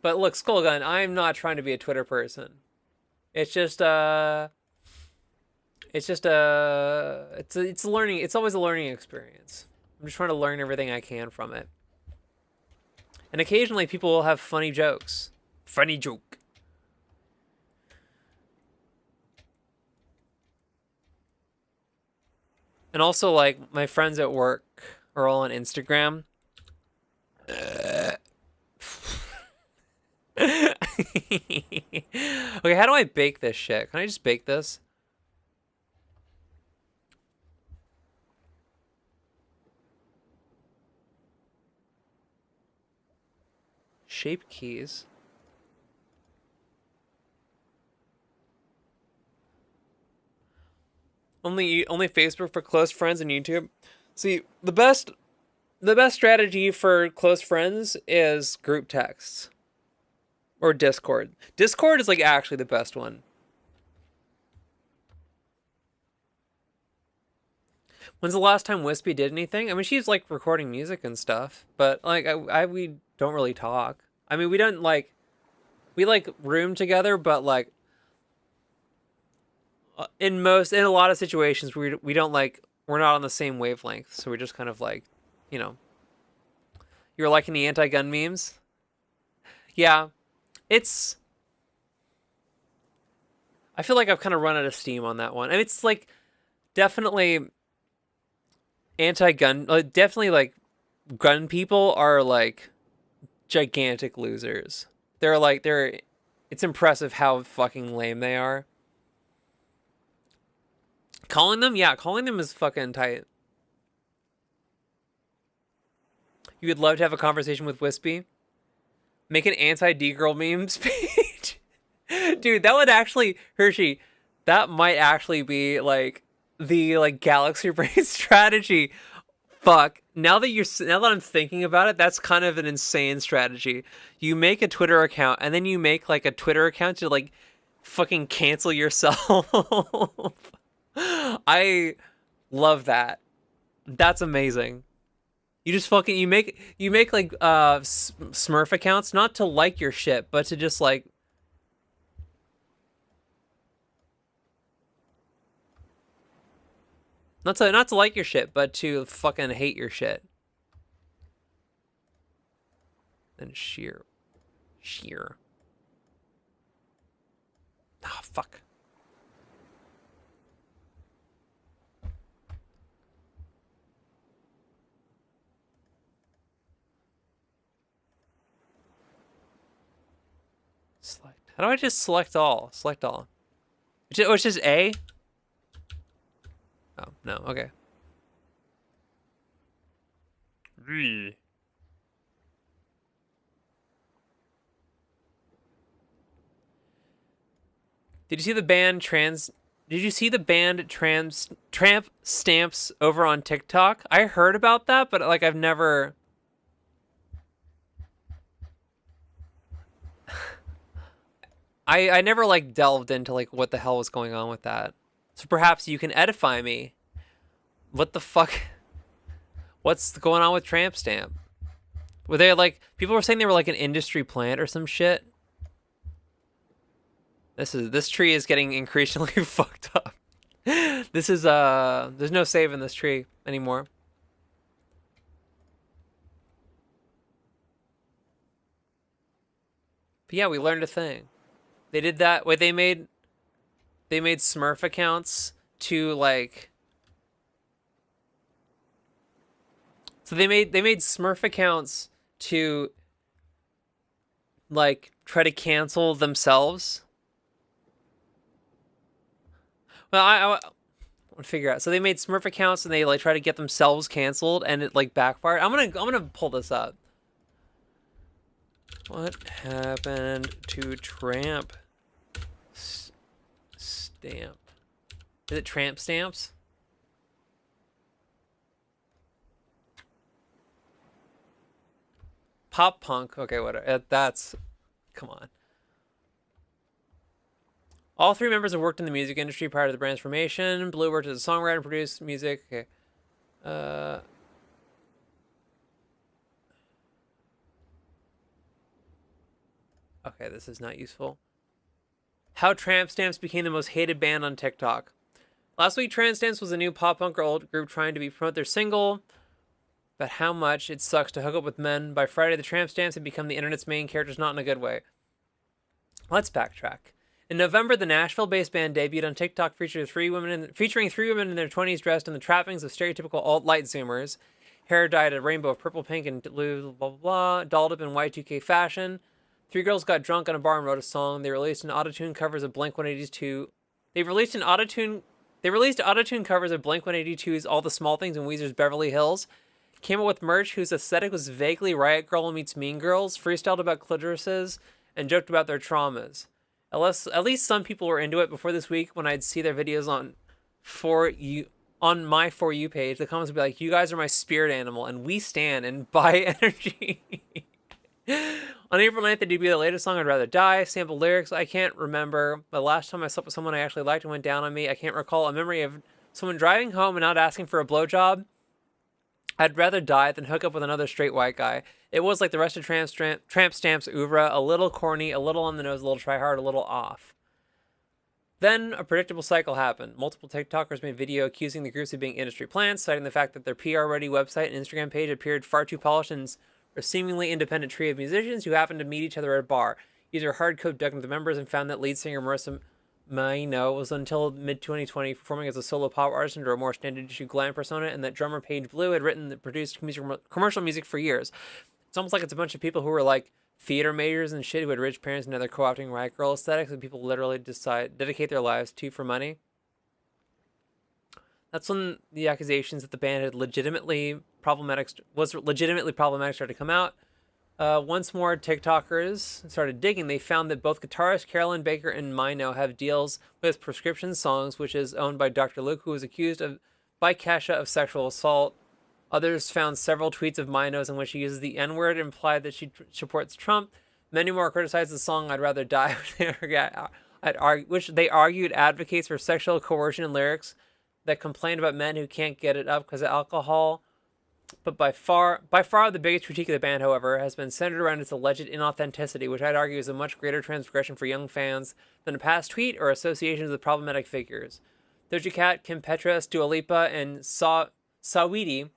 But look, Skullgun, I'm not trying to be a Twitter person. It's just it's a learning. It's always a learning experience. I'm just trying to learn everything I can from it. And occasionally people will have funny jokes. Funny joke. And also like my friends at work are all on Instagram. Okay, how do I bake this shit? Can I just bake this? Shape keys. Only Facebook for close friends and YouTube. See, the best strategy for close friends is group texts. Or Discord. Discord is like actually the best one. When's the last time Wispy did anything? I mean, she's like recording music and stuff, but like we don't really talk. I mean, we don't like we like room together, but like in a lot of situations we don't like we're not on the same wavelength, so we're just kind of like, you know. You're liking the anti-gun memes? Yeah. I feel like I've kind of run out of steam on that one. I mean, it's like definitely anti-gun, definitely like gun people are like gigantic losers. They're It's impressive how fucking lame they are. Calling them? Yeah, calling them is fucking tight. You would love to have a conversation with Wispy? Make an anti-D-girl memes page? Dude, that would actually, Hershey, that might actually be, like, the, like, Galaxy Brain strategy. Fuck. Now that I'm thinking about it, that's kind of an insane strategy. You make a Twitter account, and then you make, like, a Twitter account to, like, fucking cancel yourself. I love that. That's amazing. You just fucking you make like Smurf accounts not to like your shit, but to just like not to like your shit, but to fucking hate your shit. And sheer. Ah, fuck. Select. How do I just select all? Select all. It's just A? Oh, no. Okay. Did you see the band Tramp Stamps over on TikTok? I heard about that, but like I've never I never like delved into like what the hell was going on with that. So perhaps you can edify me. What the fuck? What's going on with Tramp Stamp? Were they like people were saying they were like an industry plant or some shit? This tree is getting increasingly fucked up. This is there's no saving this tree anymore. But yeah, we learned a thing. They did that. Wait, they made Smurf accounts to like. So they made Smurf accounts to like try to cancel themselves. Well, I want to figure out. So they made Smurf accounts and they like try to get themselves canceled, and it like backfired. I'm gonna pull this up. What happened to Tramp Stamp? Is it Tramp Stamps? Pop punk. Okay, whatever. That's. Come on. All three members have worked in the music industry prior to the brand's formation. Blue worked as a songwriter and produced music. Okay. Okay, this is not useful. How Tramp Stamps became the most hated band on TikTok. Last week, Tramp Stamps was a new pop punk group trying to promote their single, but how much it sucks to hook up with men. By Friday, the Tramp Stamps had become the internet's main characters, not in a good way. Let's backtrack. In November, the Nashville-based band debuted on TikTok featuring three women in their 20s dressed in the trappings of stereotypical alt-light Zoomers, hair dyed a rainbow of purple, pink, and blue, blah, blah, blah, dolled up in Y2K fashion. Three girls got drunk on a bar and wrote a song. They released autotune covers of Blink-182's All the Small Things and Weezer's Beverly Hills. Came up with merch whose aesthetic was vaguely Riot Girl meets Mean Girls, freestyled about clitorises, and joked about their traumas. At least some people were into it before this week when I'd see their videos on my For You page. The comments would be like, "You guys are my spirit animal, and we stand and buy energy." On April 9th, they debuted the latest song, I'd Rather Die. Sample lyrics, I can't remember. The last time I slept with someone I actually liked and went down on me, I can't recall a memory of someone driving home and not asking for a blowjob. I'd rather die than hook up with another straight white guy. It was like the rest of Tramp Stamp's oeuvre, a little corny, a little on the nose, a little try-hard, a little off. Then a predictable cycle happened. Multiple TikTokers made video accusing the groups of being industry plants, citing the fact that their PR-ready website and Instagram page appeared far too polished and a seemingly independent trio of musicians who happened to meet each other at a bar. User Hardcode dug into the members and found that lead singer Marissa Maino was until mid-2020 performing as a solo pop artist under a more standard issue glam persona, and that drummer Paige Blue had written and produced commercial music for years. It's almost like it's a bunch of people who were like theater majors and shit who had rich parents and now they're co-opting riot girl aesthetics and people literally dedicate their lives to for money. That's when the accusations that the band had legitimately problematic started to come out. Once more TikTokers started digging, they found that both guitarist Carolyn Baker and Mino have deals with Prescription Songs, which is owned by Dr. Luke, who was accused by Kesha of sexual assault. Others found several tweets of Mino's in which she uses the N-word, implied that she supports Trump. Many more criticized the song "I'd Rather Die," which they argued advocates for sexual coercion in lyrics that complained about men who can't get it up because of alcohol. But by far the biggest critique of the band, however, has been centered around its alleged inauthenticity, which I'd argue is a much greater transgression for young fans than a past tweet or associations with problematic figures. Doja Cat, Kim Petras, Dua Lipa, and Saweetie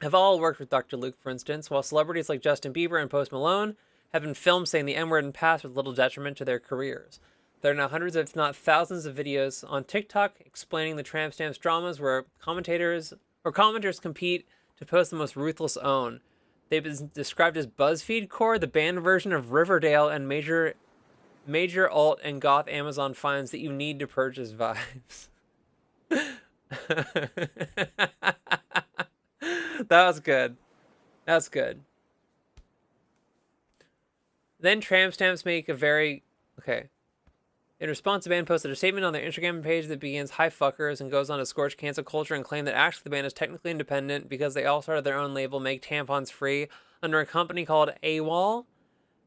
have all worked with Dr. Luke, for instance, while celebrities like Justin Bieber and Post Malone have been filmed saying the N-word in past with little detriment to their careers. There are now hundreds, if not thousands, of videos on TikTok explaining the tramp stamps dramas where commenters compete to post the most ruthless own. They've been described as BuzzFeed core, the band version of Riverdale, and major alt and goth Amazon finds that you need to purchase vibes. That was good. That's good. Then tramp stamps make a very... Okay. In response, the band posted a statement on their Instagram page that begins "Hi fuckers" and goes on to scorch cancel culture and claim that actually the band is technically independent because they all started their own label, Make Tampons Free, under a company called AWOL.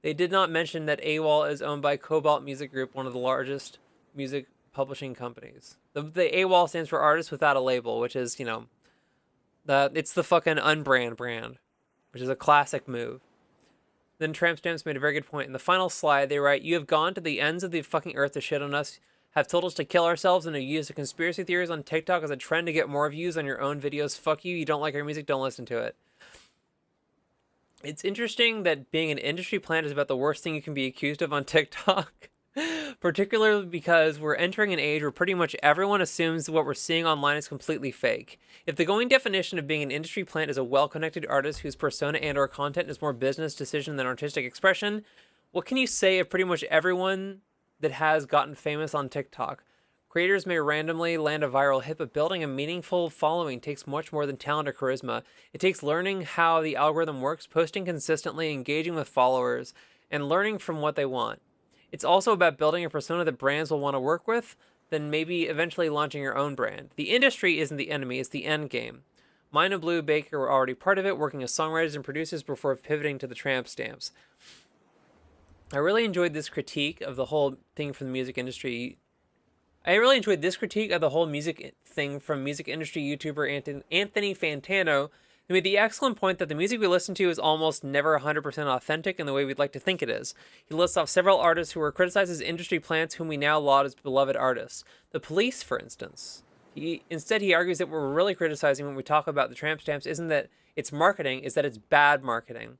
They did not mention that AWOL is owned by Cobalt Music Group, one of the largest music publishing companies. The AWOL stands for Artists Without a Label, which is, it's the fucking unbrand brand, which is a classic move. Then Tramp Stamps made a very good point. In the final slide, they write, "You have gone to the ends of the fucking earth to shit on us, have told us to kill ourselves, and have used the conspiracy theories on TikTok as a trend to get more views on your own videos. Fuck you. You don't like our music, don't listen to it." It's interesting that being an industry plant is about the worst thing you can be accused of on TikTok. Particularly because we're entering an age where pretty much everyone assumes what we're seeing online is completely fake. If the going definition of being an industry plant is a well-connected artist whose persona and or content is more business decision than artistic expression, what can you say of pretty much everyone that has gotten famous on TikTok? Creators may randomly land a viral hit, but building a meaningful following takes much more than talent or charisma. It takes learning how the algorithm works, posting consistently, engaging with followers, and learning from what they want. It's also about building a persona that brands will want to work with, then maybe eventually launching your own brand. The industry isn't the enemy, it's the end game. Mine and Blue Baker were already part of it, working as songwriters and producers before pivoting to the tramp stamps. I really enjoyed this critique of the whole thing from the music industry. I really enjoyed this critique of the whole music thing from music industry YouTuber Anthony Fantano, who made the excellent point that the music we listen to is almost never 100% authentic in the way we'd like to think it is. He lists off several artists who were criticized as industry plants whom we now laud as beloved artists. The Police, for instance. Instead, he argues that what we're really criticizing when we talk about the tramp stamps isn't that it's marketing, is that it's bad marketing.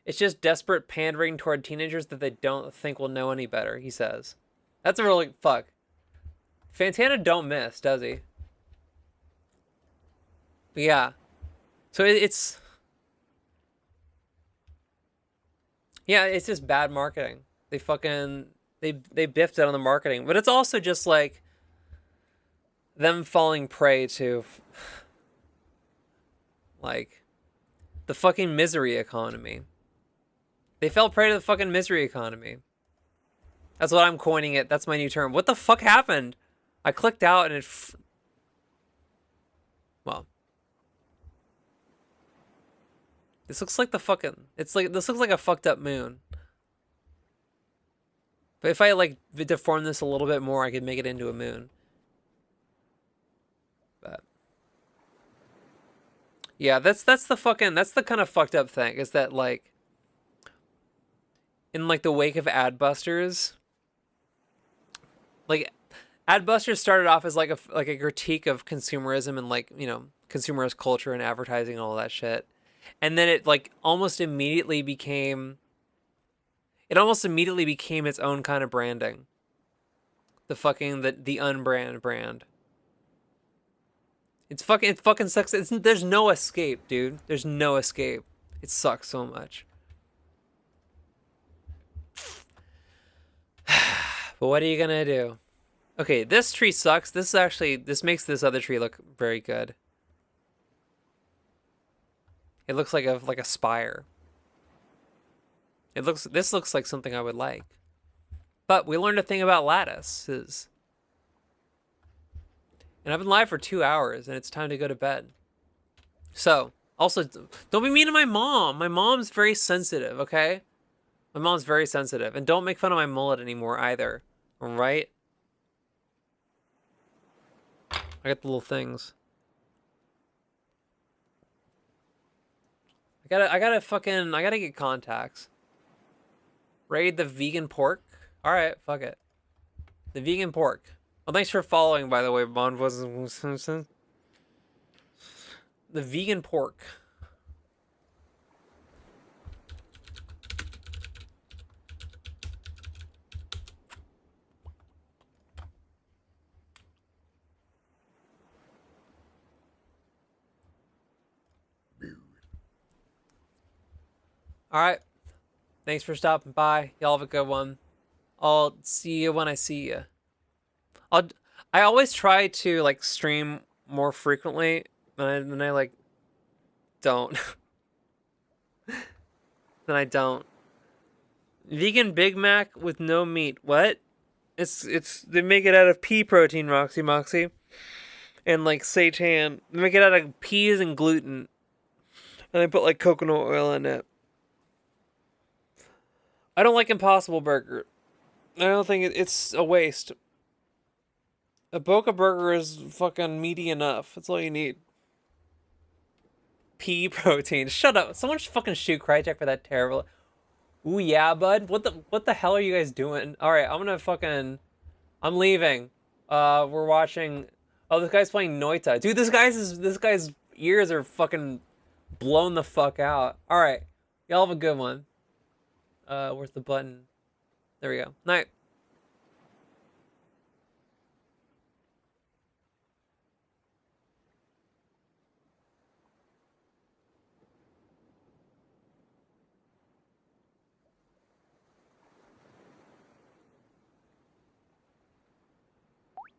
It's just desperate pandering toward teenagers that they don't think will know any better, he says. That's a really... Fuck. Fantana don't miss, does he? But yeah. So it's... Yeah, it's just bad marketing. They fucking... They biffed it on the marketing. But it's also just like... them falling prey to... like... the fucking misery economy. They fell prey to the fucking misery economy. That's what I'm coining it. That's my new term. What the fuck happened? I clicked out and it... well... this looks like the fucking... it's like... this looks like a fucked up moon. But if I, like, deform this a little bit more, I could make it into a moon. But... yeah, that's the fucking... that's the kind of fucked up thing. Is that, like... in, like, the wake of Adbusters... like... Adbusters started off as like a critique of consumerism and, like, you know, consumerist culture and advertising and all that shit. And then it, like, almost immediately became its own kind of branding. The unbrand brand. It fucking sucks. There's no escape, dude. There's no escape. It sucks so much. But what are you gonna do? Okay, this tree sucks. This makes this other tree look very good. It looks like a spire. This looks like something I would like. But we learned a thing about lattices. And I've been live for 2 hours and it's time to go to bed. So, also, don't be mean to my mom. My mom's very sensitive, okay? My mom's very sensitive. And don't make fun of my mullet anymore either. Alright? I got the little things. I gotta get contacts. Raid the vegan pork? Alright, fuck it. The vegan pork. Well, thanks for following, by the way, Bond wasn't. The vegan pork. Alright. Thanks for stopping by. Y'all have a good one. I'll see you when I see you. I always try to like stream more frequently, and I like don't. Then I don't. Vegan Big Mac with no meat. What? It's they make it out of pea protein, Roxy Moxie, and like seitan. They make it out of peas and gluten, and they put like coconut oil in it. I don't like Impossible Burger. I don't think it's a waste. A Boca Burger is fucking meaty enough. That's all you need. Pea protein. Shut up. Someone should fucking shoot Crytek for that terrible. Ooh yeah, bud. What the hell are you guys doing? All right, I'm leaving. We're watching. Oh, this guy's playing Noita. Dude, this guy's ears are fucking blown the fuck out. All right, y'all have a good one. Where's the button? There we go. Night.